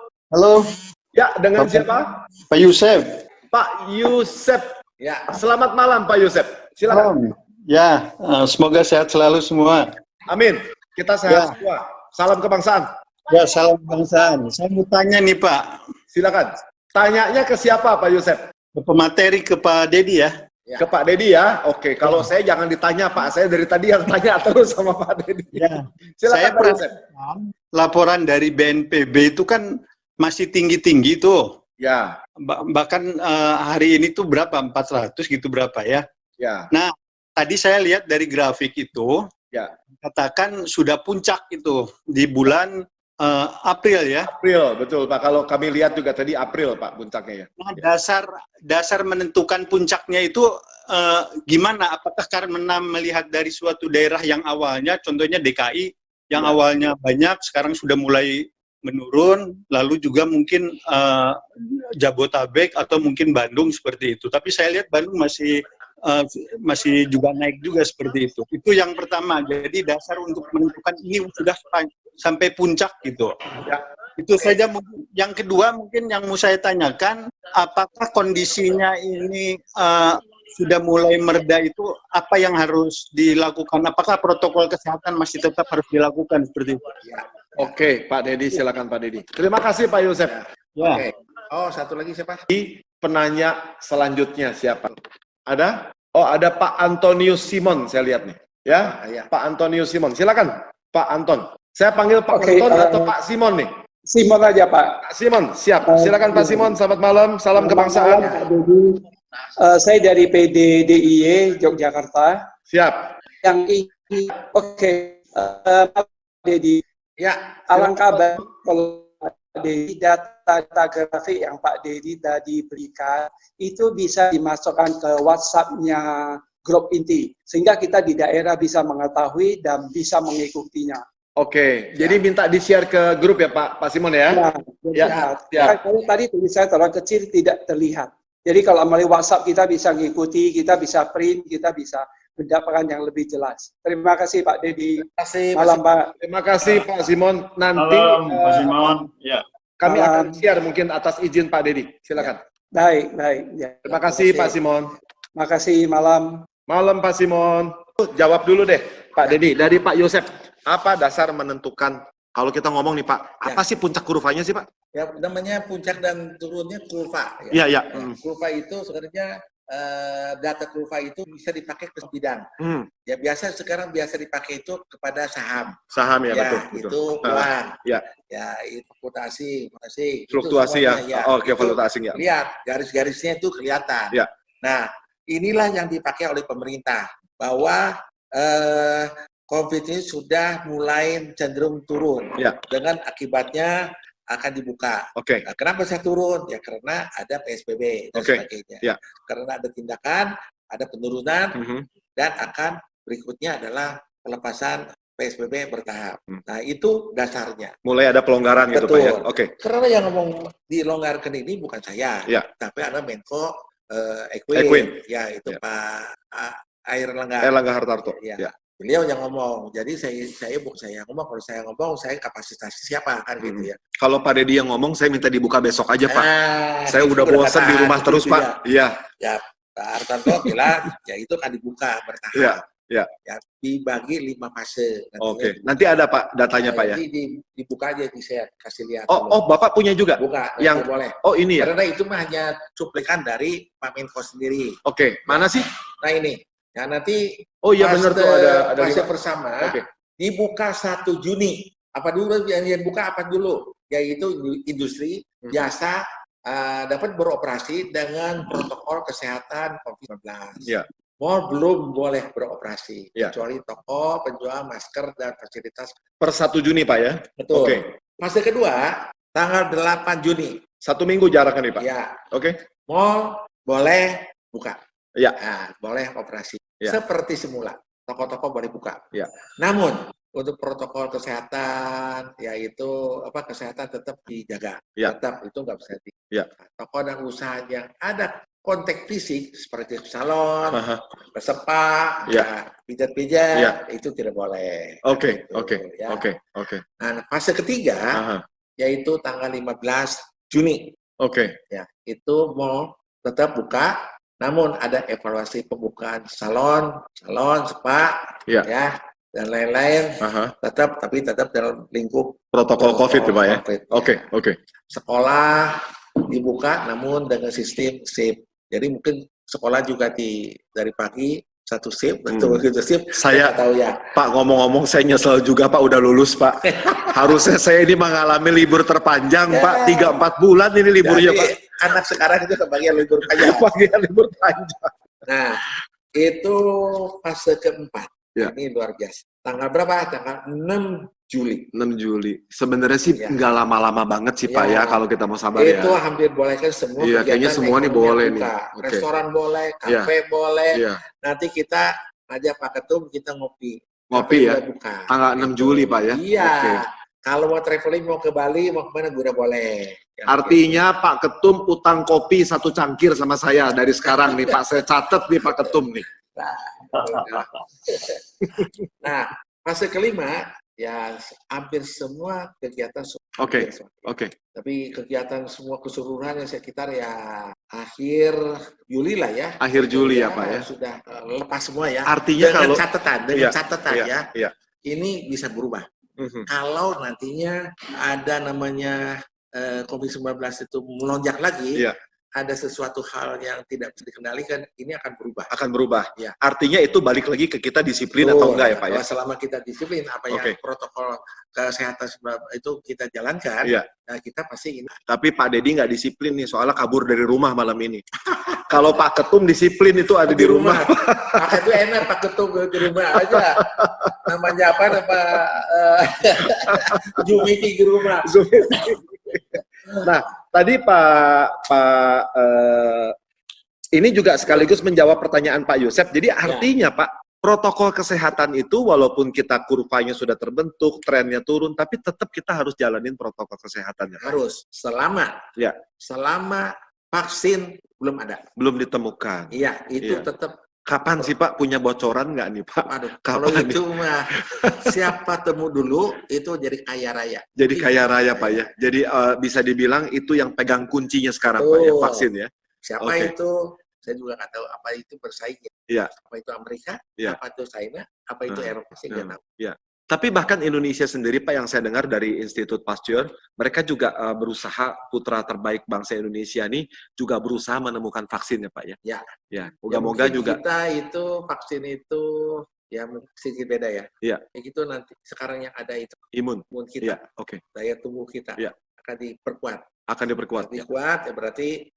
Ya, dengan siapa? Pak Yusef. Pak Yusef. Ya. Selamat malam Pak Yusef. Silakan. Ya, semoga sehat selalu semua. Amin. Kita sehat semua. Salam kebangsaan. Ya, salam kebangsaan. Saya mau tanya nih Pak. Silakan. Tanyanya ke siapa Pak Yusef? Ke pemateri, ke Pak Dedi ya. Ke Pak Dedi ya. Oke, kalau saya jangan ditanya Pak. Saya dari tadi yang tanya terus sama Pak Dedi. Ya. Silakan Saya Pak Yusef. Laporan dari BNPB itu kan masih tinggi-tinggi tuh. Ya. Bahkan hari ini tuh berapa? 400 gitu berapa ya? Ya. Nah, tadi saya lihat dari grafik itu, katakan sudah puncak itu di bulan April ya. April, betul Pak. Kalau kami lihat juga tadi April Pak puncaknya ya. Nah, dasar menentukan puncaknya itu gimana? Apakah karena melihat dari suatu daerah yang awalnya, contohnya DKI, yang awalnya banyak, sekarang sudah mulai menurun, lalu juga mungkin Jabotabek atau mungkin Bandung seperti itu. Tapi saya lihat Bandung masih juga naik juga seperti itu. Itu yang pertama. Jadi dasar untuk menentukan ini sudah sampai puncak gitu. Ya. Itu saja. Mungkin yang kedua mungkin yang mau saya tanyakan, apakah kondisinya ini sudah mulai mereda, itu apa yang harus dilakukan? Apakah protokol kesehatan masih tetap harus dilakukan seperti itu? Oke, Pak Dedi, silakan Pak Dedi. Terima kasih Pak Yosef. Ya. Oke. Oh, satu lagi siapa? Penanya selanjutnya siapa? Ada? Oh, ada Pak Antonius Simon, saya lihat nih. Ya, Iya. Pak Antonius Simon. Silakan, Pak Anton. Saya panggil Pak Oke, Anton atau Pak Simon nih? Simon aja, Pak. Pak Simon, siap. Silakan Pak Simon, selamat malam, salam kebangsaan. Pak Dedi. Saya dari PDDIY Yogyakarta. Siap. Yang ini, oke, Pak Dedi. Ya. Alangkah baik kalau Pak Dedi data grafik yang Pak Dedi tadi berikan itu bisa dimasukkan ke WhatsApp-nya grup inti, sehingga kita di daerah bisa mengetahui dan bisa mengikutinya. Oke, jadi minta di-share ke grup ya Pak Simon ya? Ya, siap. Kalau tadi tulisan terlalu kecil tidak terlihat. Jadi kalau melalui WhatsApp kita bisa mengikuti, kita bisa print, kita bisa mendapatkan yang lebih jelas. Terima kasih Pak Dedi. Terima kasih. Malam Pak. Terima kasih Pak Simon. Nanti Malam, Pak Simon. Ya. kami Malam. akan share mungkin atas izin Pak Dedi. Silakan. Baik. Ya. Terima kasih Pak Simon. Makasih, malam. Malam Pak Simon. Jawab dulu deh Pak Dedi, dari Pak Yosef. Apa dasar menentukan, kalau kita ngomong nih Pak, apa sih puncak kurvanya sih Pak? Ya, namanya puncak dan turunnya kurva. Iya, iya. Kurva itu sebenarnya data kurva itu bisa dipakai ke bidang. Ya sekarang biasa dipakai itu kepada saham. Saham ya, betul. Itu uang. Ya. Ya, itu fluktuasi. Fluktuasi ya. Oke, fluktuasi ya. Lihat garis-garisnya itu kelihatan. Ya. Nah, inilah yang dipakai oleh pemerintah bahwa COVID ini sudah mulai cenderung turun. Ya. Dengan akibatnya akan dibuka. Oke. Nah, kenapa saya turun? Ya karena ada PSBB dan sebagainya. Ya. Karena ada tindakan, ada penurunan, dan akan berikutnya adalah pelepasan PSBB bertahap. Nah, itu dasarnya. Mulai ada pelonggaran gitu Pak ya. Oke. Karena yang ngomong dilonggarkan ini bukan saya, Ya. tapi ada Menko Equin. Ya, itu Ya. Pak Airlangga. Erlangga Hartarto. Ya. Ya. Beliau yang ngomong. Jadi saya bukan saya yang ngomong. Kalau saya ngomong, saya kapasitas siapa kan gitu ya. Kalau Pak Dedi yang ngomong, saya minta dibuka besok aja Pak. Saya itu udah bosan di rumah kedekatan, terus gitu Pak. Iya. Ya, Pak Hartanto bilang, ya itu kan dibuka bertahap. Iya. Ya. Ya, dibagi 5 fase. Oke. Nanti ada Pak datanya Pak ya. Jadi dibuka aja, di-share, kasih lihat. Oh, Bapak punya juga? Buka, yang boleh. Oh, ini ya. Karena itu mah hanya cuplikan dari Pak Menko sendiri. Oke. Mana sih? Nah ini, ya nanti. Oh iya benar tuh ada fase 5. bersama. Oke. Dibuka 1 Juni. Apa dulu yang buka apa dulu? Yaitu industri biasa dapat beroperasi dengan protokol kesehatan COVID-19. Ya. Mall belum boleh beroperasi, Ya. kecuali toko, penjual masker, dan fasilitas. Per 1 Juni Pak ya? Betul. Oke. Fase kedua, tanggal 8 Juni. 1 minggu jaraknya nih Pak? Ya. Oke. Mall boleh buka. Ya. Nah, boleh operasi. Ya. Seperti semula. Toko-toko boleh buka. Ya. Namun, untuk protokol kesehatan, yaitu kesehatan tetap dijaga. Ya. Tetap, itu nggak bisa Ya. Toko dan usaha yang ada kontak fisik seperti salon, spa, Ya. pijat-pijat, Ya. itu tidak boleh. Oke. Gitu, Oke. ya. Oke. Nah, fase ketiga yaitu tanggal 15 Juni. Oke. Ya, itu mau tetap buka, namun ada evaluasi pembukaan salon, spa, Ya. dan lain-lain. Tapi tetap dalam lingkup Protokol COVID ya Pak ya? COVID, ya. Oke. Sekolah dibuka namun dengan sistem shift. Jadi mungkin sekolah juga dari pagi 1 shift, begitu shift. Saya tahu ya. Pak, ngomong-ngomong saya nyesel juga Pak udah lulus Pak. Harusnya saya ini mengalami libur terpanjang Ya. Pak, 3-4 bulan ini liburnya Jadi, Pak. anak sekarang itu kebagian libur panjang. Bagian libur panjang. Nah, itu fase keempat. Ya. Ini luar biasa. Tanggal berapa? Tanggal 6 Juli. 6 Juli. Sebenarnya sih Ya. nggak lama-lama banget sih Pak ya kalau kita mau sabar Itu ya. hampir boleh kan semua. Iya, kayaknya kegiatan semua nih ekonomi boleh buka. nih. Oke. Restoran boleh, kafe boleh. Iya. Nanti kita ajak Pak Ketum, kita ngopi. Ngopi Kafe ya. juga buka. Tanggal 6 Juli Pak ya. Iya. Oke. Kalau mau traveling, mau ke Bali, mau kemana, gue udah boleh. Ya, Artinya Pak Ketum utang kopi 1 cangkir sama saya dari sekarang nih Pak. Saya catat nih Pak Ketum nih. Nah, fase kelima Ya, hampir semua kegiatan. Oke. Tapi kegiatan semua keseluruhannya sekitar ya akhir Juli lah ya. Akhir Juli ya Pak ya. Sudah lepas semua ya. Artinya dengan kalau catatan ya. Ini bisa berubah. Kalau nantinya ada namanya COVID-19 itu melonjak lagi, ada sesuatu hal yang tidak bisa dikendalikan, ini akan berubah. Akan berubah. Ya. Artinya itu balik lagi ke kita disiplin atau enggak ya Pak ya? Selama kita disiplin, apa yang protokol kesehatan itu kita jalankan, nah kita pasti ini. Tapi Pak Dedi nggak disiplin nih, soalnya kabur dari rumah malam ini. Kalau Pak Ketum disiplin itu ada di rumah. Pak itu enak, Pak Ketum di rumah aja. Namanya apa? Jumiti di rumah. Nah, tadi Pak ini juga sekaligus menjawab pertanyaan Pak Yosef. Jadi artinya Pak, protokol kesehatan itu walaupun kita kurvanya sudah terbentuk, trennya turun, tapi tetap kita harus jalanin protokol kesehatannya. Harus, selama vaksin belum ada. Belum ditemukan. Iya, itu tetap. Kapan sih Pak punya bocoran nggak nih Pak? Aduh, kalau itu mah siapa temu dulu itu jadi kaya raya. Jadi kaya raya Pak ya. Jadi bisa dibilang itu yang pegang kuncinya sekarang Pak ya, vaksin ya. Siapa itu? Saya juga nggak tahu apa itu bersaing. Apa itu Amerika? Apa itu China? Apa itu Eropa? Saya nggak tahu. Tapi bahkan Indonesia sendiri Pak, yang saya dengar dari Institut Pasteur, mereka juga berusaha, putra terbaik bangsa Indonesia nih juga berusaha menemukan vaksin ya Pak ya. Ya. Moga-moga juga. Kita itu vaksin itu ya sedikit beda ya. Iya. Begitu nanti sekarang yang ada itu imun kita. Iya, daya tubuh kita akan diperkuat. Ya berarti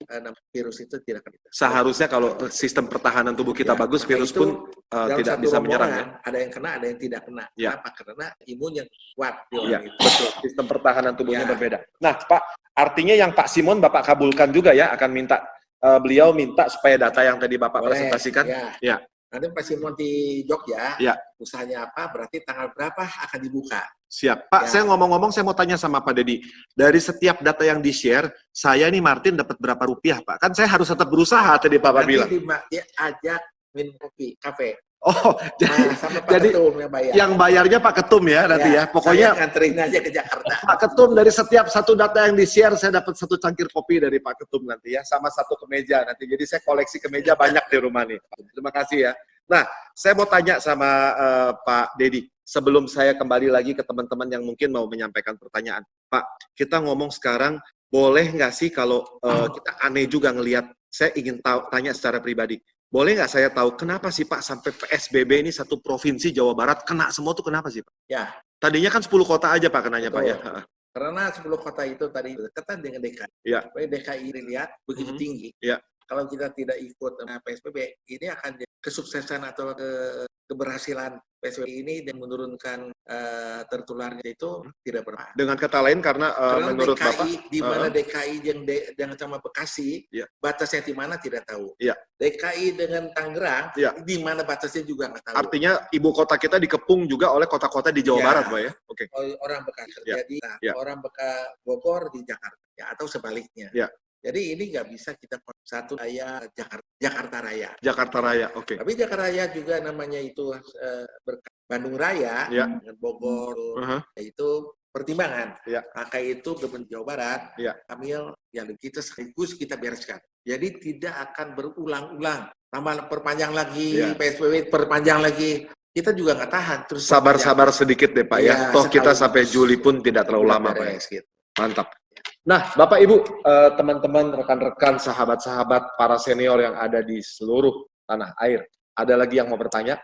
virus itu tidak akan. Seharusnya kalau sistem pertahanan tubuh kita bagus, virus pun tidak bisa menyerang ya. Ada yang kena, ada yang tidak kena. Kenapa? Karena imun yang kuat. Betul. Sistem pertahanan tubuhnya berbeda. Nah, Pak, artinya yang Pak Simon Bapak kabulkan juga ya, akan minta beliau minta supaya data yang tadi Bapak presentasikan. Nanti Pak Simon di Jogja, usahanya apa, berarti tanggal berapa akan dibuka. Siap. Pak, saya ngomong-ngomong, saya mau tanya sama Pak Dedi. Dari setiap data yang di-share, saya nih Martin dapat berapa rupiah, Pak? Kan saya harus tetap berusaha, tadi Bapak bilang. Nanti dia ajak minum kopi, kafe. Oh, sama Pak Ketum yang bayar. Yang bayarnya Pak Ketum ya nanti ya. Pokoknya saya nganterin aja ke Jakarta. Pak Ketum, dari setiap satu data yang di-share, saya dapat 1 cangkir kopi dari Pak Ketum nanti ya, sama 1 kemeja nanti. Jadi saya koleksi kemeja banyak di rumah nih. Terima kasih ya. Nah, saya mau tanya sama Pak Dedi. Sebelum saya kembali lagi ke teman-teman yang mungkin mau menyampaikan pertanyaan. Pak, kita ngomong sekarang, boleh nggak sih kalau kita aneh juga ngelihat, saya ingin tanya secara pribadi, boleh nggak saya tahu kenapa sih Pak sampai PSBB ini satu provinsi Jawa Barat kena semua tuh kenapa sih Pak? Ya. Tadinya kan 10 kota aja Pak kenanya. Betul. Pak ya. Karena 10 kota itu tadi dekat dengan DKI. Supaya DKI dilihat begitu tinggi. Kalau kita tidak ikut PSBB, ini akan kesuksesan atau keberhasilan PSBB ini dan menurunkan tertularnya itu tidak pernah. Dengan kata lain karena menurut DKI, Bapak di mana DKI yang sama Bekasi, batasnya di mana tidak tahu. DKI dengan Tangerang, di mana batasnya juga nggak tahu. Artinya ibu kota kita dikepung juga oleh kota-kota di Jawa Barat, Pak ya? Oke. Orang Bekasi terjadi, orang Bogor di Jakarta, atau sebaliknya. Jadi ini nggak bisa kita satu daya Jakarta Raya. Jakarta Raya, oke. Tapi Jakarta Raya juga namanya itu Bandung Raya dengan Bogor, itu pertimbangan. Maka itu Gubernur Jawa Barat, ambil yang kita sekaligus kita bereskan. Jadi tidak akan berulang-ulang. Tambah perpanjang lagi, PSBB perpanjang lagi. Kita juga nggak tahan. Terus sabar-sabar sedikit deh Pak ya. Toh kita sampai Juli pun tidak terlalu lama Pak. Gitu. Mantap. Nah, Bapak Ibu, teman-teman, rekan-rekan, sahabat-sahabat, para senior yang ada di seluruh tanah air. Ada lagi yang mau bertanya?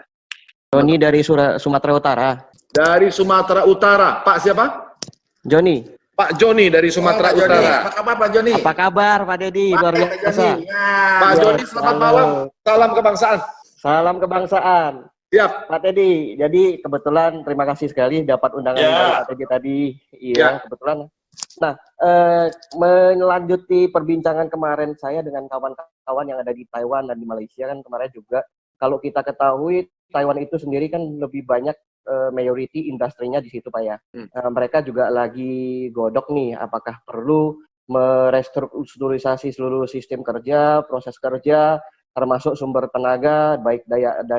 Joni dari Sumatera Utara. Dari Sumatera Utara. Pak siapa? Joni. Pak Joni dari Sumatera Utara. Apa kabar Pak Joni? Apa kabar Pak Dedi? Luar biasa. Pak Joni, selamat malam. Salam kebangsaan. Salam kebangsaan. Siap. Pak Teddy, jadi kebetulan terima kasih sekali dapat undangan dari Pak Teddy tadi. Iya, kebetulan. Nah, melanjuti perbincangan kemarin saya dengan kawan-kawan yang ada di Taiwan dan di Malaysia kan kemarin juga, kalau kita ketahui Taiwan itu sendiri kan lebih banyak majority industrinya di situ Pak ya. Mereka juga lagi godok nih, apakah perlu merestrukturisasi seluruh sistem kerja, proses kerja, termasuk sumber tenaga, baik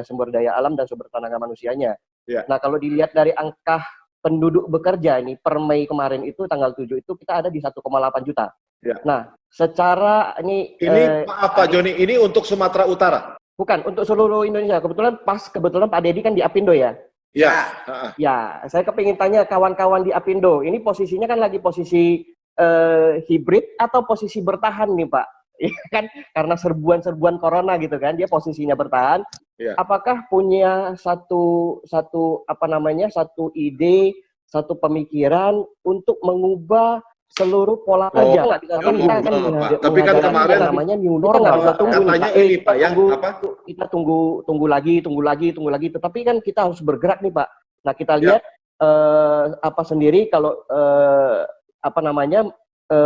sumber daya alam dan sumber tenaga manusianya. Nah, kalau dilihat dari angka penduduk bekerja ini per Mei kemarin itu tanggal 7 itu kita ada di 1,8 juta. Ya. Nah, secara ini maaf Pak Joni, ini untuk Sumatera Utara. bukan untuk seluruh Indonesia. Kebetulan Pak Dedi kan di Apindo ya. Ya. Ya, saya kepingin tanya kawan-kawan di Apindo, ini posisinya kan lagi posisi hibrid atau posisi bertahan nih Pak? Ya kan, karena serbuan-serbuan corona gitu kan, dia posisinya bertahan. Ya. Apakah punya satu ide, satu pemikiran untuk mengubah seluruh pola kerja? Kita kan tapi kan kemarin namanya new normal. Katanya ini Pak ya, apa? Kita tunggu lagi. Tetapi kan kita harus bergerak nih Pak. Nah kita lihat sendiri kalau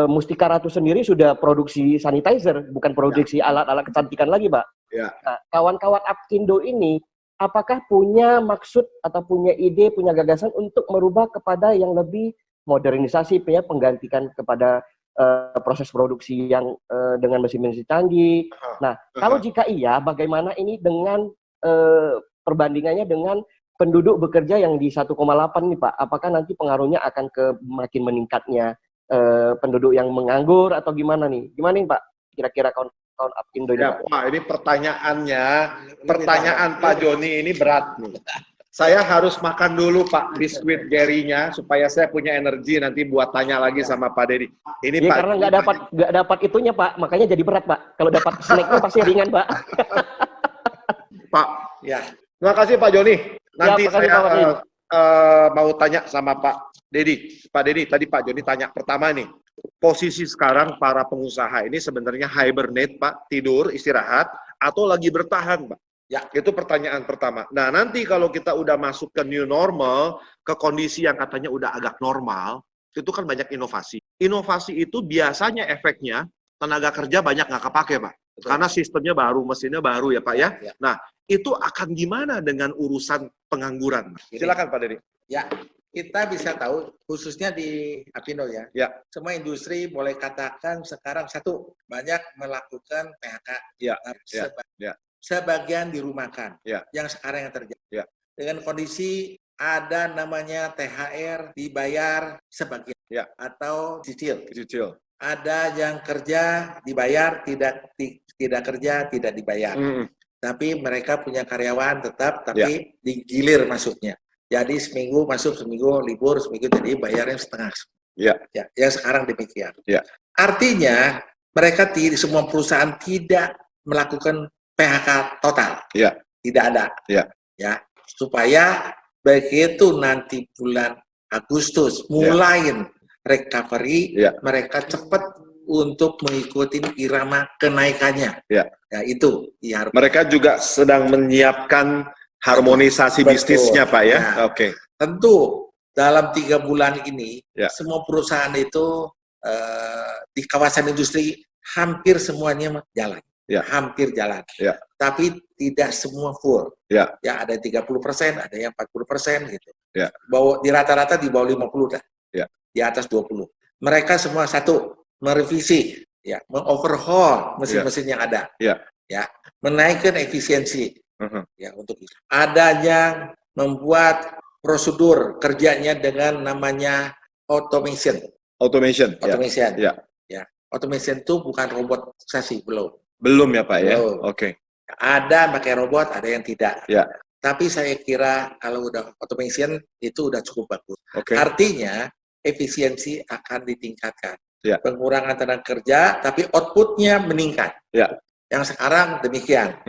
Mustika Ratu sendiri sudah produksi sanitizer, bukan produksi alat-alat kecantikan lagi, Pak. Ya. Nah, kawan-kawan Apindo ini, apakah punya maksud atau punya ide, punya gagasan untuk merubah kepada yang lebih modernisasi, ya, penggantikan kepada proses produksi yang dengan mesin-mesin canggih. Nah, kalau jika iya, bagaimana ini dengan perbandingannya dengan penduduk bekerja yang di 1,8 nih, Pak? Apakah nanti pengaruhnya akan ke makin meningkatnya penduduk yang menganggur atau gimana nih? Gimana nih Pak? Kira-kira kawan-kawan Apindo ini, Pak? Wah, ini pertanyaan Pak Joni ini berat nih. Saya harus makan dulu Pak biskuit Gary-nya supaya saya punya energi nanti buat tanya lagi sama Pak Dedi. Ini ya, Pak. Karena nggak dapat itunya Pak, makanya jadi berat Pak. Kalau dapat snacknya pasti ringan Pak. Pak, ya. Terima kasih Pak Joni. Nanti saya mau tanya sama Pak Dedi. Pak Dedi, tadi Pak Joni tanya pertama nih, posisi sekarang para pengusaha ini sebenarnya hibernate Pak, tidur, istirahat, atau lagi bertahan Pak? Ya, itu pertanyaan pertama. Nah, nanti kalau kita udah masuk ke new normal, ke kondisi yang katanya udah agak normal, itu kan banyak inovasi. Inovasi itu biasanya efeknya tenaga kerja banyak nggak kepake Pak. Betul. Karena sistemnya baru, mesinnya baru ya Pak ya. Nah, itu akan gimana dengan urusan pengangguran? Silakan Pak Dedi. Ya, kita bisa tahu khususnya di Apindo ya. Semua industri boleh katakan sekarang banyak melakukan PHK. Sebagian dirumahkan. Yang sekarang yang terjadi. Dengan kondisi ada namanya THR dibayar sebagian atau cicil. Ada yang kerja dibayar, tidak kerja tidak dibayar. Tapi mereka punya karyawan tetap, tapi digilir masuknya. Jadi seminggu masuk, seminggu libur, seminggu jadi bayarnya setengah. Yang sekarang demikian. Artinya mereka semua perusahaan tidak melakukan PHK total. Tidak ada. Ya, supaya begitu nanti bulan Agustus mulai recovery, mereka cepat untuk mengikuti irama kenaikannya. Ya itu. Mereka juga sedang menyiapkan harmonisasi bisnisnya Pak ya. Oke. Tentu dalam 3 bulan ini semua perusahaan itu di kawasan industri hampir semuanya jalan. Hampir jalan. Tapi tidak semua full. Ya ada 30%, ada yang 40% gitu. Di rata-rata di bawah 50 dah. Di atas 20. Mereka semua merevisi, mengoverhaul mesin-mesin yang ada, menaikkan efisiensi, untuk itu. Ada yang membuat prosedur kerjanya dengan namanya automation. Automation itu bukan robotisasi, belum ya Pak ya. Oke. Ada pakai robot, ada yang tidak. Tapi saya kira kalau udah automation itu udah cukup bagus. Artinya efisiensi akan ditingkatkan. Pengurangan tenaga kerja, tapi outputnya meningkat. Yang sekarang demikian.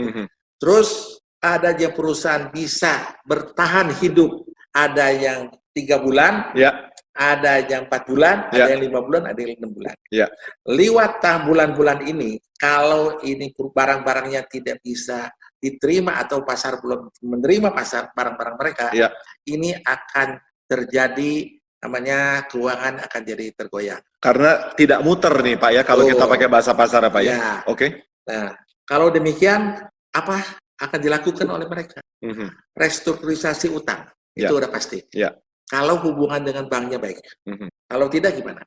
Terus ada yang perusahaan bisa bertahan hidup. Ada yang 3 bulan, ada yang 4 bulan, ada yang 5 bulan, ada yang 6 bulan. Lewat bulan-bulan ini, kalau ini barang-barangnya tidak bisa diterima atau pasar belum menerima barang-barang mereka, ini akan terjadi namanya keuangan akan jadi tergoyang. Karena tidak muter nih Pak ya, kalau kita pakai bahasa pasar Pak ya. Oke. Nah, kalau demikian apa akan dilakukan oleh mereka? Restrukturisasi utang itu udah pasti. Kalau hubungan dengan banknya baik. Kalau tidak gimana?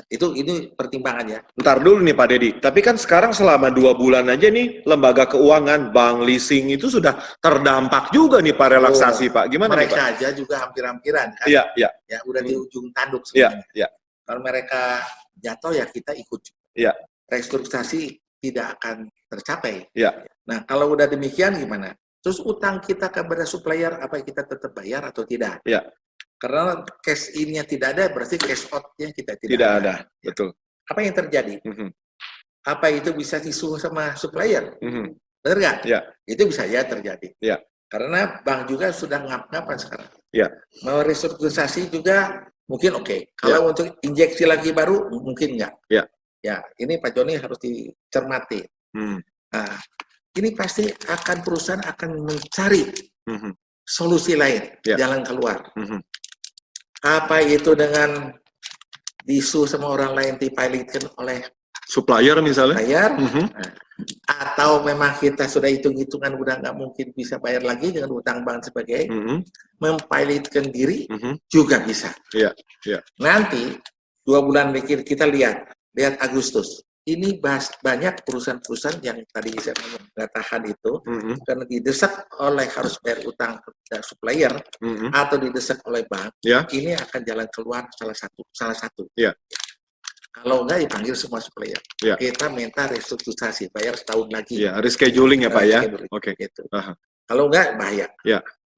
Ini pertimbangannya. Ntar dulu nih Pak Dedi, tapi kan sekarang selama 2 bulan aja nih lembaga keuangan, bank, leasing itu sudah terdampak juga nih Pak relaksasi Pak. Gimana nih Pak? Mereka aja juga hampir-hampiran kan? Iya, iya. Ya udah di ujung tanduk Iya, semuanya. iya. Kalau mereka jatuh ya kita ikut. Iya. Restrukturisasi tidak akan tercapai. Iya. Nah kalau udah demikian gimana? Terus utang kita kepada supplier apa kita tetap bayar atau tidak? Iya. Karena cash in-nya tidak ada, berarti cash out-nya kita tidak ada. Ya. Betul. Apa yang terjadi? Apa itu bisa disuruh sama supplier? Benar nggak? Ya. Itu bisa ya terjadi. Ya. Karena bank juga sudah ngap-ngapan sekarang. Ya. Mau restrukturisasi juga mungkin oke. Kalau untuk injeksi lagi baru mungkin nggak. Ya. Ya, ini Pak Joni harus dicermati. Nah, ini pasti perusahaan akan mencari solusi lain, jalan keluar. Apa itu dengan disu sama orang lain dipilotkan oleh supplier misalnya? Supplier, atau memang kita sudah hitung-hitungan udah nggak mungkin bisa bayar lagi dengan utang bank sebagai mempilotkan diri juga bisa. Iya, iya. Nanti 2 bulan berikut kita lihat Agustus. Ini banyak perusahaan-perusahaan yang tadi saya ngomong nggak tahan itu karena didesak oleh harus bayar utang ke supplier atau didesak oleh bank. Ini akan jalan keluar salah satu. Kalau nggak dipanggil semua supplier. Kita minta restrukturisasi, bayar setahun lagi. Rescheduling ya Pak ya. Oke. Gitu. Kalau nggak bahaya.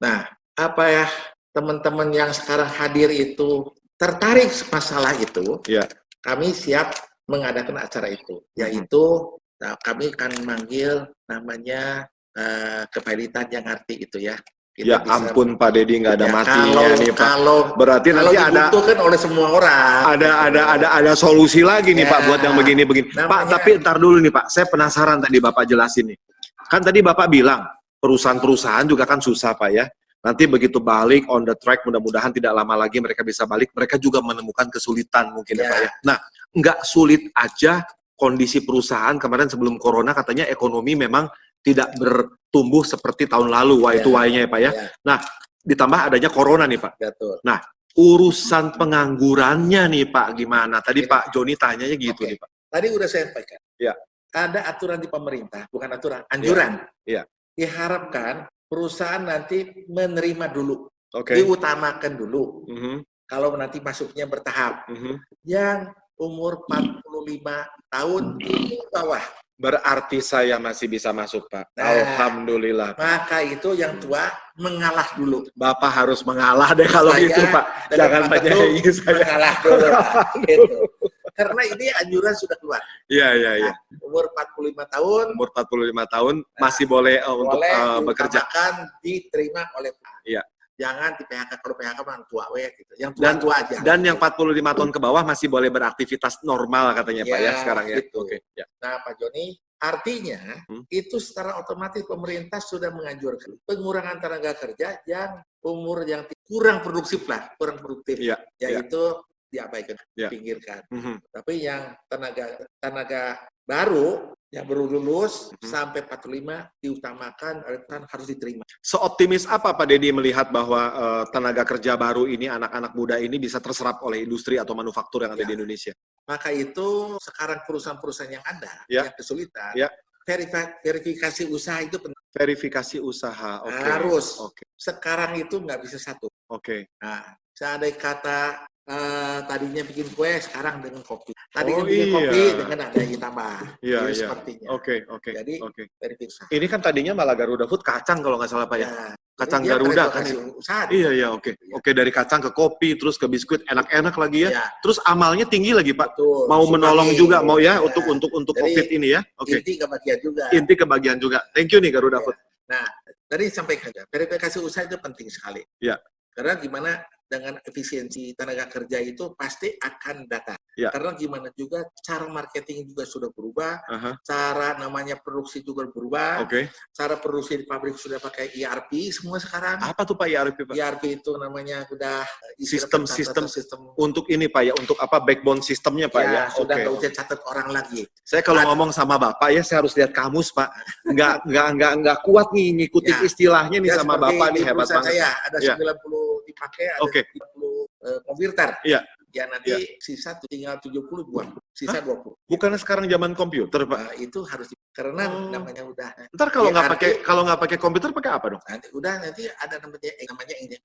Nah, apa ya teman-teman yang sekarang hadir itu tertarik masalah itu? Kami siap mengadakan acara itu, yaitu kami akan manggil namanya kepailitan yang arti itu ya. Kita ampun Pak Dedi nggak ada matinya nih Pak. Berarti kalau nanti dibutuhkan oleh semua orang. Ada solusi lagi nih Pak buat yang begini-begini. Pak, tapi ntar dulu nih Pak, saya penasaran tadi Bapak jelasin nih. Kan tadi Bapak bilang perusahaan-perusahaan juga kan susah Pak ya. Nanti begitu balik on the track, mudah-mudahan tidak lama lagi mereka bisa balik, mereka juga menemukan kesulitan mungkin ya Pak ya. Nah, nggak sulit aja kondisi perusahaan kemarin sebelum corona katanya ekonomi memang tidak bertumbuh seperti tahun lalu, Y2Y-nya ya Pak ya. Nah, ditambah adanya corona nih Pak. Betul. Nah, urusan penganggurannya nih Pak gimana? Tadi Pak Joni tanyanya gitu nih Pak. Tadi udah saya sampaikan. Ya. Ada aturan di pemerintah, bukan aturan, anjuran. Ya. Diharapkan perusahaan nanti menerima dulu, diutamakan dulu. Kalau nanti masuknya bertahap, yang umur 45 tahun ke bawah. Berarti saya masih bisa masuk Pak. Alhamdulillah. Maka itu yang tua mengalah dulu. Bapak harus mengalah deh kalau gitu Pak. Jangan menyayangi saya. Mengalah dulu. Gitu. Karena ini anjuran sudah keluar. Iya. Umur 45 tahun. Umur 45 tahun masih boleh untuk bekerja. Akan diterima oleh Pak. Iya. Jangan di PHK, kalau PHK mah tua gitu. Yang tua aja. Dan yang 45 tahun ke bawah masih boleh beraktivitas normal katanya Pak ya sekarang ya. Gitu. Nah Pak Joni, artinya itu secara otomatis pemerintah sudah menganjurkan pengurangan tenaga kerja yang umur yang kurang produktif, yaitu diabaikan, dipinggirkan. Tapi yang tenaga baru yang baru lulus sampai 45 diutamakan, harus diterima. Seoptimis apa Pak Dedi melihat bahwa tenaga kerja baru ini, anak-anak muda ini bisa terserap oleh industri atau manufaktur yang ada di Indonesia? Maka itu sekarang perusahaan-perusahaan yang ada, yang kesulitan, verifikasi usaha itu penting. Verifikasi usaha, harus. Sekarang itu nggak bisa satu. Nah, seandainya kata tadinya bikin kue, sekarang dengan kopi. Tadinya bikin kopi dengan ada yang tambah. Sepertinya. Jadi verifikasi. Ini kan tadinya malah Garuda Food kacang kalau nggak salah Pak ya. Kacang Garuda kan. Oke, dari kacang ke kopi, terus ke biskuit, enak-enak lagi ya. Terus amalnya tinggi lagi Pak. Betul. Mau menolong juga, mau ya untuk COVID ini ya. Inti kebagian juga. Inti kebagian juga. Thank you nih Garuda Food. Nah, tadi sampaikan verifikasi usaha itu penting sekali. Karena gimana dengan efisiensi tenaga kerja itu pasti akan datang. Karena gimana juga cara marketing juga sudah berubah, cara namanya produksi juga berubah, cara produksi di pabrik sudah pakai ERP semua sekarang. Apa tuh Pak ERP Pak? ERP itu namanya udah sistem untuk ini Pak ya, untuk apa backbone sistemnya Pak ya. Sudah nggak usah catat orang lagi. Saya kalau ngomong sama Bapak ya, saya harus lihat kamus Pak. Nggak kuat nih ngikutin istilahnya nih sama Bapak nih, hebat banget. Saya ada 90 dipakai, ada 30 konverter. Ya nanti sisa tinggal 70 buang, sisa 20. Bukannya sekarang zaman komputer, Pak? Nah, itu harus karena namanya udah. Ntar kalau nggak pakai komputer pakai apa dong? Nanti ada namanya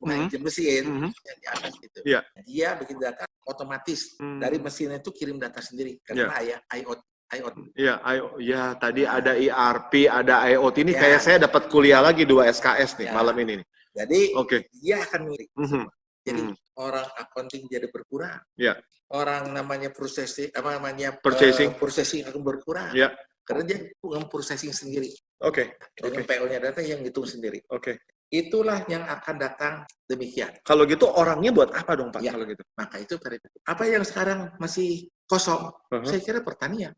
engine mesin yang di atas gitu. Iya. Dia bikin data otomatis dari mesinnya itu kirim data sendiri karena IoT. Iya, tadi ada ERP, ada IoT ini kayak saya dapat kuliah lagi 2 SKS nih malam ini nih. Jadi dia akan mirip. Jadi orang accounting jadi berkurang. Ya. Orang namanya purchasing akan berkurang. Ya. Karena dia processing sendiri. Dengan PO-nya data yang hitung sendiri. Itulah yang akan datang demikian. Kalau gitu orangnya buat apa dong, Pak? Kalau gitu. Maka itu apa yang sekarang masih kosong? Saya kira pertanian.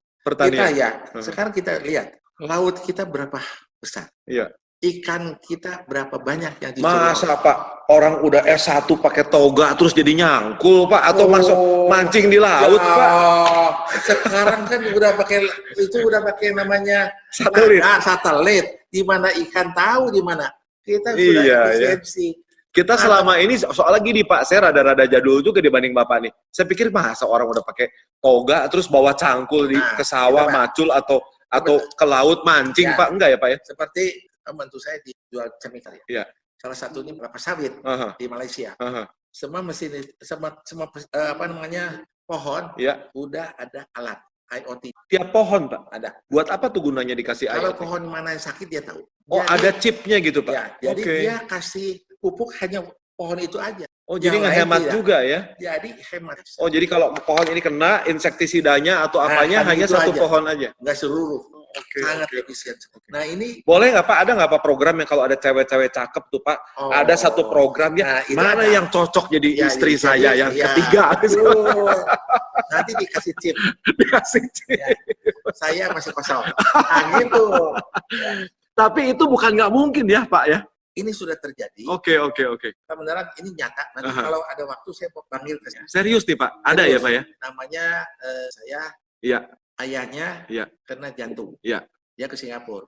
Sekarang kita lihat laut kita berapa besar. Iya. Ikan kita berapa banyak yang dijual. Masa Pak, orang udah S1 pakai toga terus jadi nyangkul, Pak, atau masuk mancing di laut, Pak? Sekarang kan udah pakai namanya satelit. Di mana ikan tahu di mana. Kita sudah efisiensi. Kita selama ini soal gini Pak, saya rada-rada jadul juga dibanding Bapak nih. Saya pikir masa orang udah pakai toga terus bawa cangkul ke sawah macul atau ke laut mancing, Pak? Enggak ya, Pak ya? Seperti bantu saya dijual chemical ya. Salah satunya kelapa sawit di Malaysia. Semua mesin, semua pohon udah ada alat IoT. Tiap pohon, Pak? Ada. Buat apa tuh gunanya dikasih IoT? Kalau pohon mana yang sakit dia tahu. Ada chipnya gitu, Pak? Ya, jadi dia kasih pupuk hanya pohon itu aja. Jadi ngehemat juga ya? Jadi hemat. Jadi kalau pohon ini kena insektisidanya atau apanya hanya satu pohon aja? Enggak seluruh. Sangat efisien. Nah ini boleh nggak Pak? Ada nggak Pak program yang kalau ada cewek-cewek cakep tuh Pak? Ada satu program mana yang cocok jadi istri saya yang ketiga? Nanti dikasih chip. Dikasih chip. Saya masih kosong. Gitu. Tapi itu bukan nggak mungkin ya Pak ya? Ini sudah terjadi. Oke. Beneran ini nyata. Nanti kalau ada waktu saya panggil ke sana. Serius nih Pak? Ada ya Pak ya? Namanya saya. Ayahnya kena jantung. Dia ke Singapura.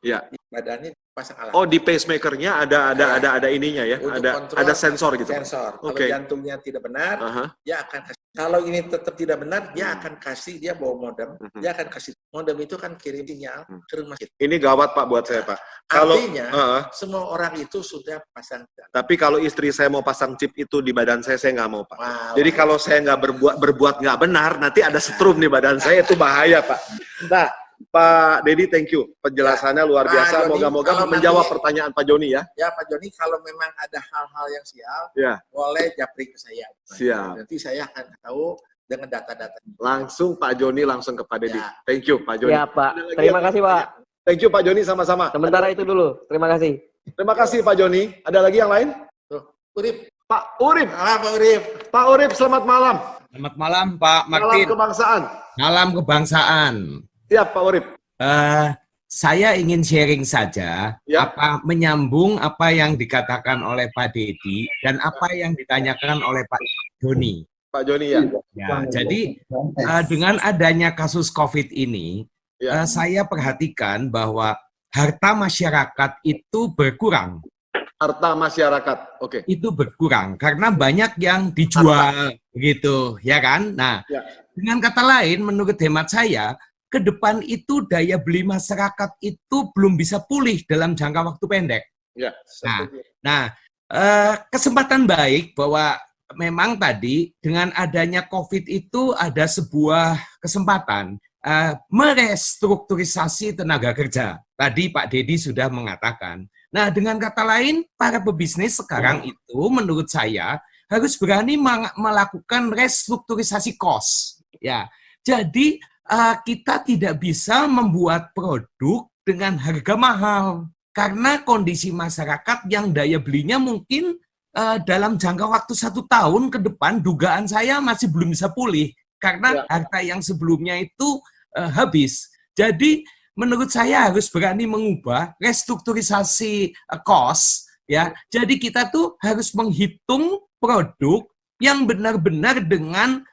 Badannya pasang alat. Di pacemakernya ada ininya ya? Ada sensor gitu. Sensor. Kalau jantungnya tidak benar, dia akan kasih. Kalau ini tetap tidak benar, dia akan kasih. Dia bawa modem. Dia akan kasih. Modem itu kan kirim sinyal ke rumah sakit. Ini gawat Pak buat saya Pak. Artinya semua orang itu sudah pasang. Tapi kalau istri saya mau pasang chip itu di badan saya nggak mau Pak. Jadi kalau saya nggak berbuat nggak benar, nanti ada setrum di badan saya, itu bahaya Pak. Nah, Pak Dedi, thank you. Penjelasannya luar biasa. Moga-moga menjawab pertanyaan Pak Joni ya. Ya Pak Joni, kalau memang ada hal-hal yang sial, boleh japri ke saya. Siap. Nanti saya akan tahu dengan data-data. Langsung Pak Joni langsung ke Pak Dedi. Thank you Pak Joni. Ya Pak. Terima kasih Pak. Thank you Pak Joni, sama-sama. Sementara itu dulu. Terima kasih. Terima kasih Pak Joni. Ada lagi yang lain? Urip. Pak Urip. Pak Urip. Pak Urip, selamat malam. Selamat malam Pak Martin. Salam kebangsaan. Salam kebangsaan. Ya Pak Urip. Saya ingin sharing saja menyambung apa yang dikatakan oleh Pak Dedi dan apa yang ditanyakan oleh Pak Joni. Pak Joni ya. Jadi dengan adanya kasus COVID ini, saya perhatikan bahwa harta masyarakat itu berkurang. Harta masyarakat, itu berkurang karena banyak yang dijual, gitu, ya kan? Nah, dengan kata lain, menurut hemat saya, ke depan itu daya beli masyarakat itu belum bisa pulih dalam jangka waktu pendek. Nah, kesempatan baik bahwa memang tadi dengan adanya COVID itu ada sebuah kesempatan merestrukturisasi tenaga kerja. Tadi Pak Dedi sudah mengatakan. Nah, dengan kata lain, para pebisnis sekarang itu menurut saya harus berani melakukan restrukturisasi cost. Ya, jadi kita tidak bisa membuat produk dengan harga mahal karena kondisi masyarakat yang daya belinya mungkin dalam jangka waktu 1 tahun ke depan dugaan saya masih belum bisa pulih karena harta yang sebelumnya itu habis. Jadi menurut saya harus berani mengubah restrukturisasi cost ya. Jadi kita tuh harus menghitung produk yang benar-benar dengan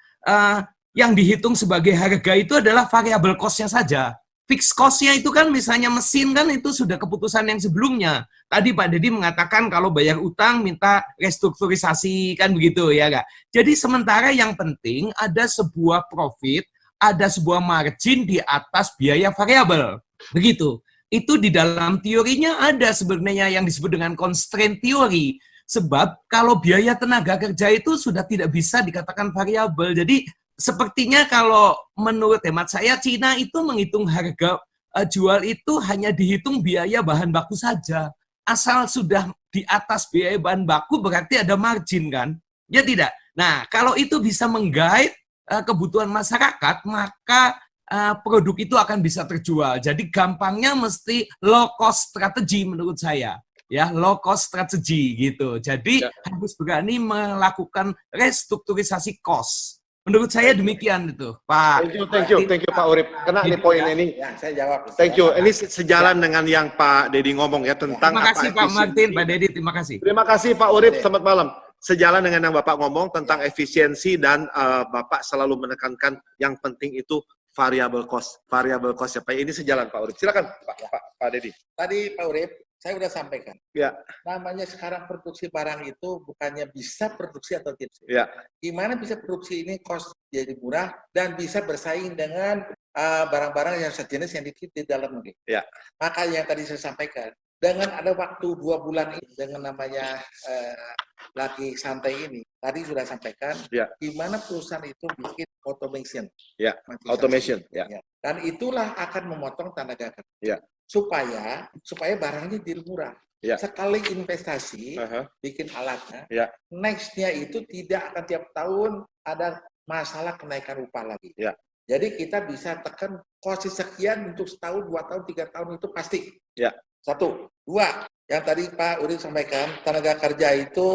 yang dihitung sebagai harga itu adalah variabel cost-nya saja. fixed cost-nya itu kan misalnya mesin kan itu sudah keputusan yang sebelumnya. Tadi Pak Dedi mengatakan kalau bayar utang minta restrukturisasi kan begitu ya Kak. Jadi sementara yang penting ada sebuah profit, ada sebuah margin di atas biaya variabel. Begitu. Itu di dalam teorinya ada sebenarnya yang disebut dengan constraint theory. Sebab kalau biaya tenaga kerja itu sudah tidak bisa dikatakan variabel. Jadi sepertinya kalau menurut hemat saya Cina itu menghitung harga jual itu hanya dihitung biaya bahan baku saja. Asal sudah di atas biaya bahan baku berarti ada margin kan? Ya tidak. Nah, kalau itu bisa menggait kebutuhan masyarakat, maka produk itu akan bisa terjual. Jadi gampangnya mesti low cost strategy menurut saya. Ya, low cost strategy gitu. Jadi harus berani melakukan restrukturisasi cost. Menurut saya demikian itu, Pak. Thank you Pak Urip. Kena nih poin ini. Ya, saya jawab. Thank you. Ini sejalan dengan yang Pak Dedi ngomong ya tentang Terima kasih Pak efisiensi. Martin, Pak Dedi, terima kasih. Terima kasih Pak Urip, selamat malam. Sejalan dengan yang Bapak ngomong tentang efisiensi dan Bapak selalu menekankan yang penting itu variable cost. Variable cost ya Pak. Ini sejalan Pak Urip. Silakan Pak Dedi. Tadi Pak Urip, saya sudah sampaikan. Ya. Namanya sekarang produksi barang itu bukannya bisa produksi atau tidak. Ya. Gimana bisa produksi ini cost jadi murah dan bisa bersaing dengan barang-barang yang sejenis yang di dalam negeri. Ya. Maka yang tadi saya sampaikan, dengan ada waktu 2 bulan ini dengan namanya lagi santai ini, tadi sudah sampaikan, gimana perusahaan itu bikin automation. Ya. Automation. Ya. Dan itulah akan memotong tenaga kerja. Ya. Supaya barangnya jadi murah. Ya. Sekali investasi, bikin alatnya, next-nya itu tidak akan tiap tahun ada masalah kenaikan upah lagi. Ya. Jadi kita bisa tekan cost sekian untuk setahun, 2 tahun, 3 tahun itu pasti. Ya. 1. 2, yang tadi Pak Urip sampaikan, tenaga kerja itu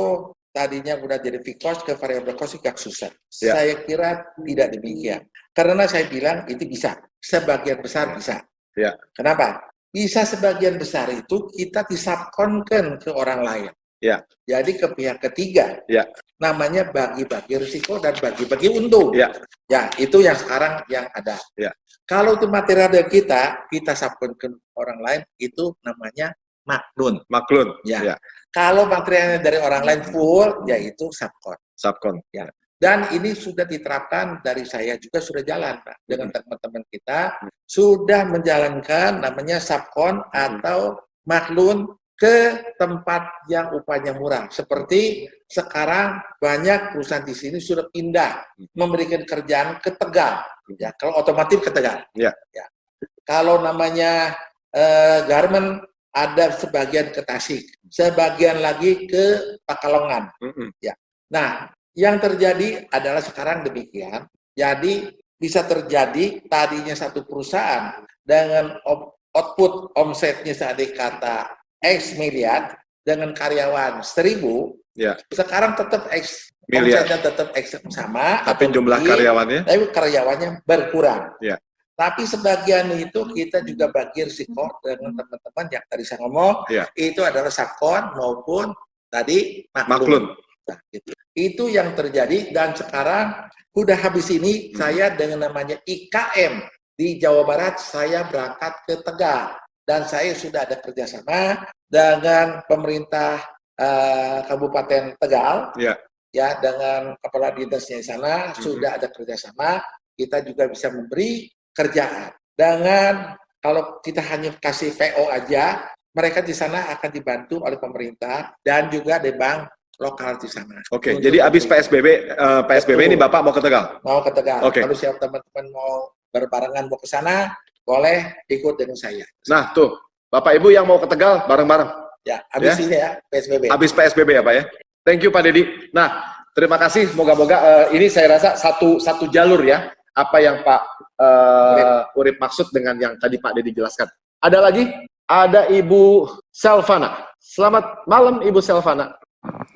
tadinya udah jadi fixed cost ke variable cost agak susah. Ya. Saya kira tidak demikian. Karena saya bilang itu bisa. Sebagian besar bisa. Ya. Kenapa? Bisa sebagian besar itu kita disubkonkan ke orang lain. Ya. Jadi ke pihak ketiga. Ya. Namanya bagi-bagi risiko dan bagi-bagi untung. Ya. Ya, itu yang sekarang yang ada. Ya. Kalau itu material dari kita subkonkan ke orang lain, itu namanya maklun. Maklun. Ya. Ya. Kalau materialnya dari orang lain full, yaitu subkon. Subkon. Ya. Dan ini sudah diterapkan dari saya juga sudah jalan, Pak. Dengan teman-teman kita sudah menjalankan namanya subkon atau maklun ke tempat yang upahnya murah. Seperti sekarang banyak perusahaan di sini sudah pindah memberikan kerjaan ke Tegal. Ya, kalau otomotif ke Tegal. Ya. Ya. Kalau namanya garment ada sebagian ke Tasik, sebagian lagi ke Pekalongan. Ya. Nah, yang terjadi adalah sekarang demikian. Jadi bisa terjadi tadinya satu perusahaan dengan output omsetnya seandainya kata X miliar dengan karyawan 1.000, sekarang tetap X miliar. Omsetnya tetap X sama. Tapi jumlah karyawannya? Tapi karyawannya berkurang. Ya. Tapi sebagian itu kita juga bagi risiko dengan teman-teman yang tadi saya ngomong, itu adalah subkon maupun tadi maklun. Nah, gitu. Itu yang terjadi dan sekarang udah habis ini saya dengan namanya IKM di Jawa Barat saya berangkat ke Tegal dan saya sudah ada kerjasama dengan pemerintah Kabupaten Tegal ya dengan kepala dinasnya di sana sudah ada kerjasama, kita juga bisa memberi kerjaan dengan kalau kita hanya kasih PO aja mereka di sana akan dibantu oleh pemerintah dan juga di bank lokal di sana. Oke, jadi habis PSBB ini Bapak mau ke Tegal? Mau ke Tegal. Oke. Kalau siapa teman-teman mau berbarengan mau ke sana, boleh ikut dengan saya. Nah, tuh. Bapak Ibu yang mau ke Tegal bareng-bareng. Ya, habis ini ya PSBB. Habis PSBB ya, Pak ya. Thank you Pak Dedi. Nah, terima kasih. Moga-moga ini saya rasa satu jalur ya. Apa yang Pak Urip maksud dengan yang tadi Pak Dedi jelaskan. Ada lagi? Ada Ibu Selvana. Selamat malam Ibu Selvana.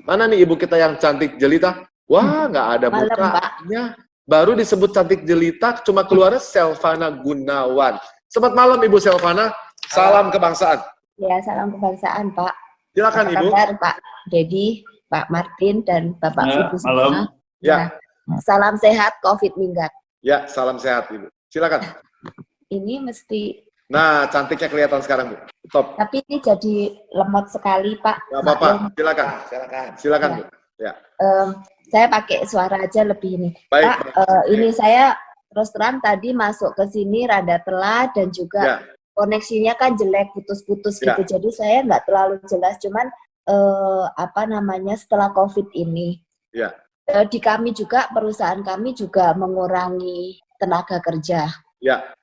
Mana nih ibu kita yang cantik jelita? Wah, nggak ada mukanya. Baru disebut cantik jelita, cuma keluarnya Selvana Gunawan. Selamat malam Ibu Selvana. Salam kebangsaan. Ya, salam kebangsaan Pak. Silakan Ibu. Kabar Pak Dedi, Pak Martin dan Bapak Ibu semua. Ya. Salam sehat, COVID minggat. Ya, salam sehat Ibu. Silakan. Ini mesti Nah, cantiknya kelihatan sekarang, Bu. Top. Tapi ini jadi lemot sekali, Pak. Nggak apa-apa, silakan. Silakan, Bu. Ya. Saya pakai suara aja lebih ini. Baik, Pak, ini saya terus terang tadi masuk ke sini rada telat dan juga koneksinya kan jelek, putus-putus gitu. Jadi saya nggak terlalu jelas, cuman setelah COVID ini. Di kami juga, perusahaan kami juga mengurangi tenaga kerja.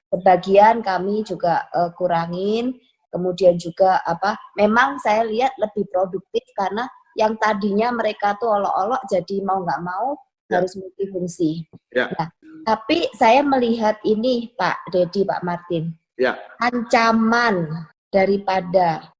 Sebagian kami juga kurangin, kemudian juga memang saya lihat lebih produktif karena yang tadinya mereka tuh olok-olok jadi mau nggak mau harus multifungsi. Nah, tapi saya melihat ini Pak Dedi, Pak Martin, ancaman daripada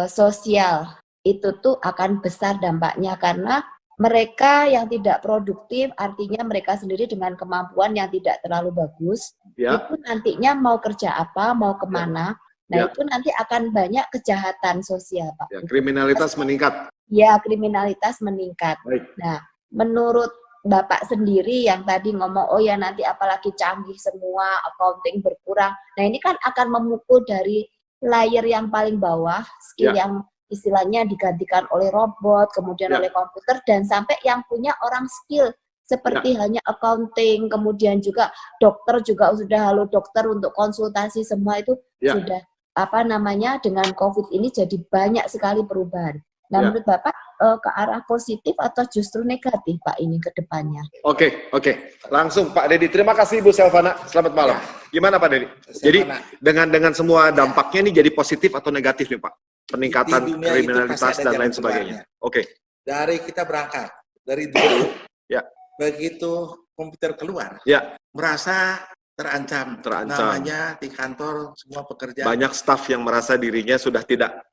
sosial itu tuh akan besar dampaknya karena mereka yang tidak produktif, artinya mereka sendiri dengan kemampuan yang tidak terlalu bagus, itu nantinya mau kerja apa, mau kemana, nah itu nanti akan banyak kejahatan sosial, Pak. Kriminalitas meningkat. Ya, kriminalitas meningkat. Baik. Nah, menurut Bapak sendiri yang tadi ngomong, oh ya nanti apalagi canggih semua, accounting berkurang, nah ini kan akan memukul dari layer yang paling bawah, skill yang istilahnya digantikan oleh robot, kemudian oleh komputer, dan sampai yang punya orang skill seperti hanya accounting, kemudian juga dokter juga sudah halo dokter untuk konsultasi, semua itu sudah dengan COVID ini jadi banyak sekali perubahan. Nah, menurut Bapak ke arah positif atau justru negatif Pak ini ke depannya? Oke. Langsung Pak Dedi. Terima kasih Ibu Selvana. Selamat malam. Gimana Pak Dedi? Jadi dengan semua dampaknya ini jadi positif atau negatif nih Pak? Peningkatan kriminalitas dan lain sebagainya. Oke. Dari kita berangkat dari dulu, begitu komputer keluar, merasa terancam. Namanya di kantor semua pekerja. Banyak staf yang merasa dirinya sudah tidak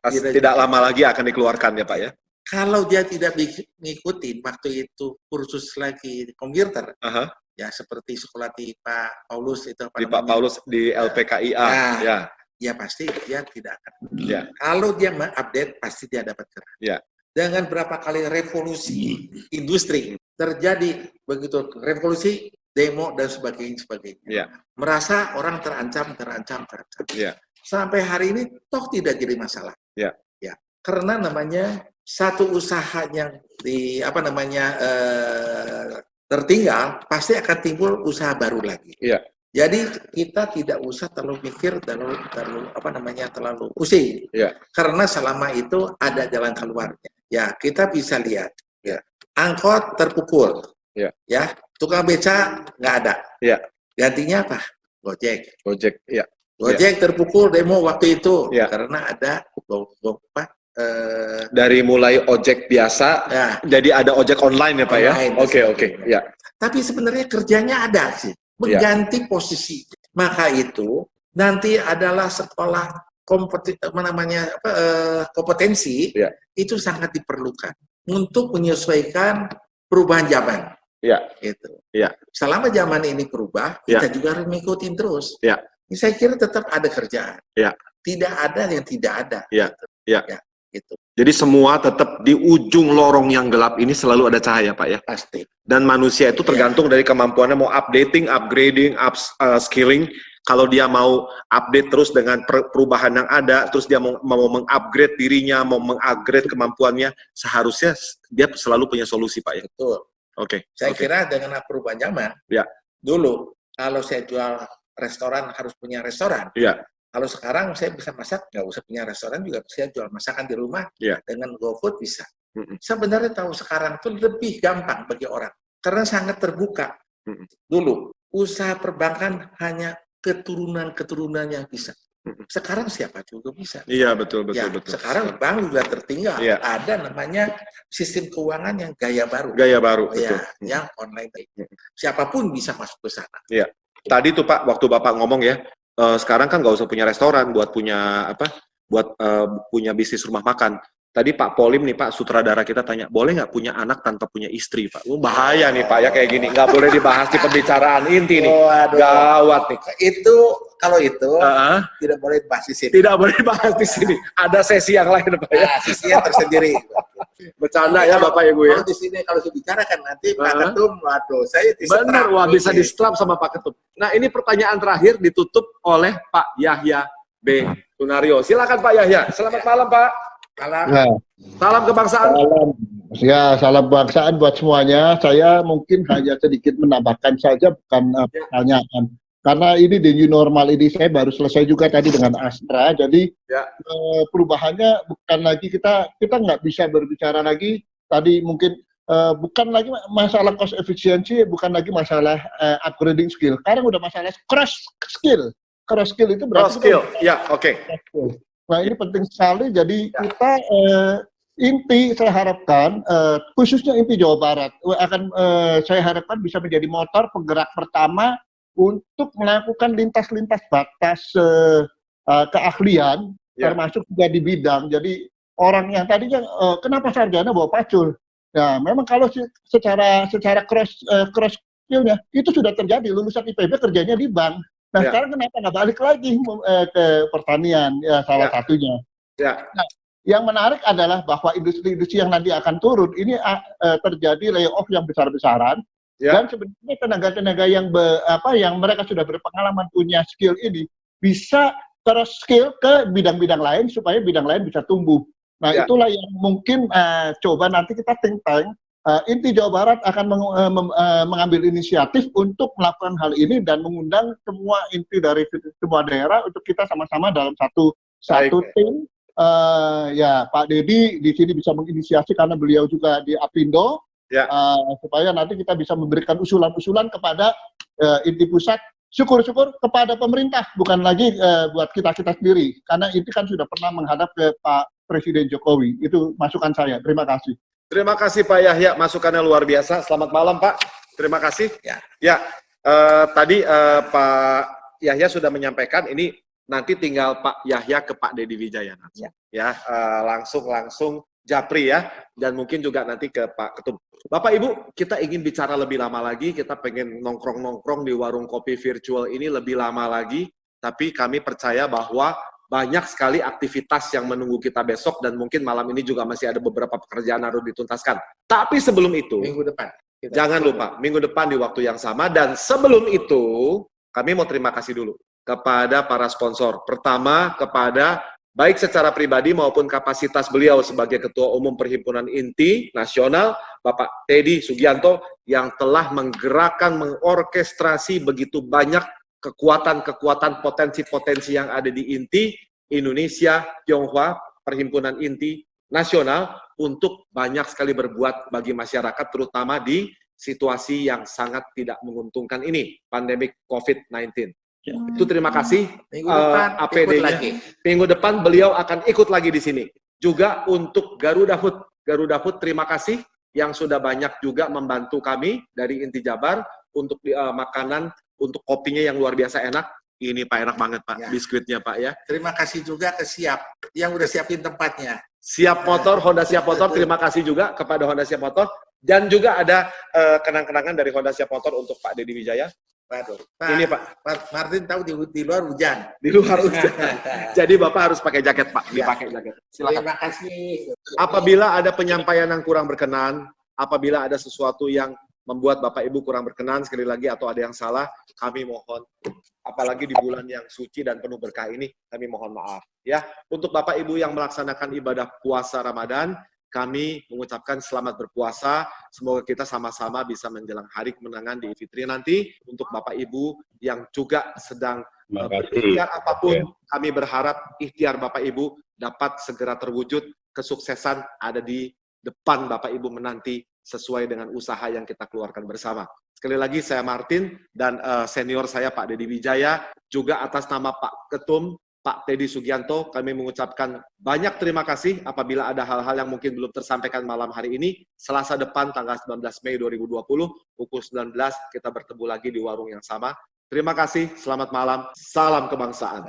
lama lagi akan dikeluarkan ya Pak ya. Kalau dia tidak mengikuti waktu itu kursus lagi di komputer, ya seperti sekolah di Pak Paulus itu di Pak Paulus di LPKIA, ya pasti dia tidak akan. Kalau dia mengupdate pasti dia dapat kerja. Dengan berapa kali revolusi industri terjadi, begitu revolusi demo dan sebagainya. Merasa orang terancam. Sampai hari ini toh tidak jadi masalah. Karena namanya satu usaha yang tertinggal pasti akan timbul usaha baru lagi. Jadi kita tidak usah terlalu mikir, terlalu pusing. Karena selama itu ada jalan keluarnya. Ya, kita bisa lihat. Angkot terpukul. Tukang beca nggak ada. Gantinya apa? Gojek. Gojek terpukul demo waktu itu karena ada dari mulai ojek biasa, jadi ada ojek online ya Pak ya. Oke. Tapi sebenarnya kerjanya ada sih, mengganti posisi. Maka itu nanti adalah sekolah kompetensi itu sangat diperlukan untuk menyesuaikan perubahan zaman. Selama zaman ini berubah, kita juga harus mengikuti terus. Saya kira tetap ada kerjaan. Tidak ada yang tidak ada. Gitu. Jadi semua tetap di ujung lorong yang gelap ini selalu ada cahaya Pak ya. Pasti. Dan manusia itu tergantung dari kemampuannya mau updating, upgrading, skilling. Kalau dia mau update terus dengan perubahan yang ada, terus dia mau mengupgrade dirinya, mau mengupgrade kemampuannya, seharusnya dia selalu punya solusi Pak ya. Betul. Saya kira dengan perubahan zaman, dulu kalau saya jual restoran harus punya restoran. Kalau sekarang saya bisa masak, nggak usah punya restoran juga saya jual masakan di rumah dengan GoFood bisa. Sebenarnya tahu sekarang itu lebih gampang bagi orang karena sangat terbuka. Dulu usaha perbankan hanya keturunan yang bisa. Sekarang siapa juga bisa. Iya betul. Sekarang bank juga tertinggal. Ada namanya sistem keuangan yang gaya baru. Betul. Yang online. Siapapun bisa masuk ke sana. Tadi tuh Pak, waktu Bapak ngomong ya, sekarang kan nggak usah punya restoran buat punya punya bisnis rumah makan. Tadi Pak Polim nih Pak, sutradara kita tanya, boleh nggak punya anak tanpa punya istri Pak? Bahaya nih Pak ya kayak gini, nggak boleh dibahas di pembicaraan inti nih. Gawat nih. Kalau itu tidak boleh dibahas di sini. Tidak boleh dibahas di sini. Ada sesi yang lain Pak ya. Sesi yang tersendiri. Bercanda ya Bapak Ibu ya. Kalau di sini kalau dibicarakan nanti Pak Ketum, waduh saya diserang. Benar, bisa disetrap sama Pak Ketum. Nah ini pertanyaan terakhir ditutup oleh Pak Yahya B. Sunario. Silakan Pak Yahya. Selamat malam Pak. Salam. Ya, Salam kebangsaan. salam kebangsaan buat semuanya. Saya mungkin hanya sedikit menambahkan saja, bukan pertanyaan. Karena ini di new normal ini saya baru selesai juga tadi dengan Astra. Jadi perubahannya bukan lagi kita nggak bisa berbicara lagi tadi mungkin bukan lagi masalah cost efficiency, bukan lagi masalah upgrading skill. Sekarang udah masalah cross skill. Cross skill itu berarti Cross skill. Ya, oke. Nah ini penting sekali. Jadi kita inti saya harapkan khususnya inti Jawa Barat akan saya harapkan bisa menjadi motor penggerak pertama untuk melakukan lintas-lintas batas keahlian termasuk juga di bidang. Jadi orang yang tadinya kenapa sarjana bawa pacul? Nah, memang kalau secara cross skill-nya itu sudah terjadi, lulusan IPB kerjanya di bank. Nah, sekarang kenapa nggak balik lagi ke pertanian? Ya, salah satunya. Nah, yang menarik adalah bahwa industri-industri yang nanti akan turun ini terjadi layoff yang besar-besaran. Dan sebenarnya tenaga-tenaga yang mereka sudah berpengalaman punya skill ini bisa cross skill ke bidang-bidang lain supaya bidang lain bisa tumbuh. Nah itulah yang mungkin coba nanti kita think tank. Inti Jawa Barat akan mengambil inisiatif untuk melakukan hal ini dan mengundang semua inti dari semua daerah untuk kita sama-sama dalam satu tim. Ya Pak Dedi di sini bisa menginisiasi karena beliau juga di Apindo. Supaya nanti kita bisa memberikan usulan-usulan kepada inti pusat, syukur-syukur kepada pemerintah, bukan lagi buat kita-kita sendiri, karena itu kan sudah pernah menghadap ke Pak Presiden Jokowi. Itu masukan saya. Terima kasih. Terima kasih Pak Yahya, masukannya luar biasa. Selamat malam Pak. Terima kasih. Tadi Pak Yahya sudah menyampaikan, ini nanti tinggal Pak Yahya ke Pak Dedi Wijaya. Langsung Japri ya, dan mungkin juga nanti ke Pak Ketum. Bapak Ibu, kita ingin bicara lebih lama lagi, kita pengen nongkrong-nongkrong di warung kopi virtual ini lebih lama lagi, tapi kami percaya bahwa banyak sekali aktivitas yang menunggu kita besok, dan mungkin malam ini juga masih ada beberapa pekerjaan harus dituntaskan. Tapi sebelum itu, minggu depan. Jangan lupa, minggu depan di waktu yang sama, dan sebelum itu, kami mau terima kasih dulu kepada para sponsor. Pertama, kepada baik secara pribadi maupun kapasitas beliau sebagai Ketua Umum Perhimpunan Inti Nasional, Bapak Teddy Sugianto, yang telah menggerakkan, mengorkestrasi begitu banyak kekuatan-kekuatan potensi-potensi yang ada di Inti, Indonesia, Tionghoa, Perhimpunan Inti Nasional, untuk banyak sekali berbuat bagi masyarakat, terutama di situasi yang sangat tidak menguntungkan ini, pandemik COVID-19. Itu terima kasih. Minggu depan APD-nya. Minggu depan beliau akan ikut lagi di sini. Juga untuk Garuda Food. Garuda Food terima kasih yang sudah banyak juga membantu kami dari Inti Jabar untuk makanan, untuk kopinya yang luar biasa enak. Ini Pak, enak banget Pak, biskuitnya Pak ya. Terima kasih juga ke Siap yang udah siapin tempatnya. Siap Motor, Honda Siap Motor, terima kasih juga kepada Honda Siap Motor. Dan juga ada kenang-kenangan dari Honda Siap Motor untuk Pak Dedi Wijaya. Waduh, ini Pak Martin tahu di luar hujan. Di luar hujan. Jadi Bapak harus pakai jaket Pak, dipakai jaket. Silakan. Terima kasih. Apabila ada penyampaian yang kurang berkenan, apabila ada sesuatu yang membuat Bapak Ibu kurang berkenan, sekali lagi atau ada yang salah, kami mohon, apalagi di bulan yang suci dan penuh berkah ini, kami mohon maaf. Ya, untuk Bapak Ibu yang melaksanakan ibadah puasa Ramadan, kami mengucapkan selamat berpuasa. Semoga kita sama-sama bisa menjelang hari kemenangan di Fitri nanti. Untuk Bapak Ibu yang juga sedang berikhtiar apapun, kami berharap ikhtiar Bapak Ibu dapat segera terwujud. Kesuksesan ada di depan Bapak Ibu menanti sesuai dengan usaha yang kita keluarkan bersama. Sekali lagi saya Martin dan senior saya Pak Dedi Wijaya, juga atas nama Pak Ketum, Pak Teddy Sugianto, kami mengucapkan banyak terima kasih. Apabila ada hal-hal yang mungkin belum tersampaikan malam hari ini, Selasa depan tanggal 19 Mei 2020, pukul 19 kita bertemu lagi di warung yang sama. Terima kasih, selamat malam, salam kebangsaan.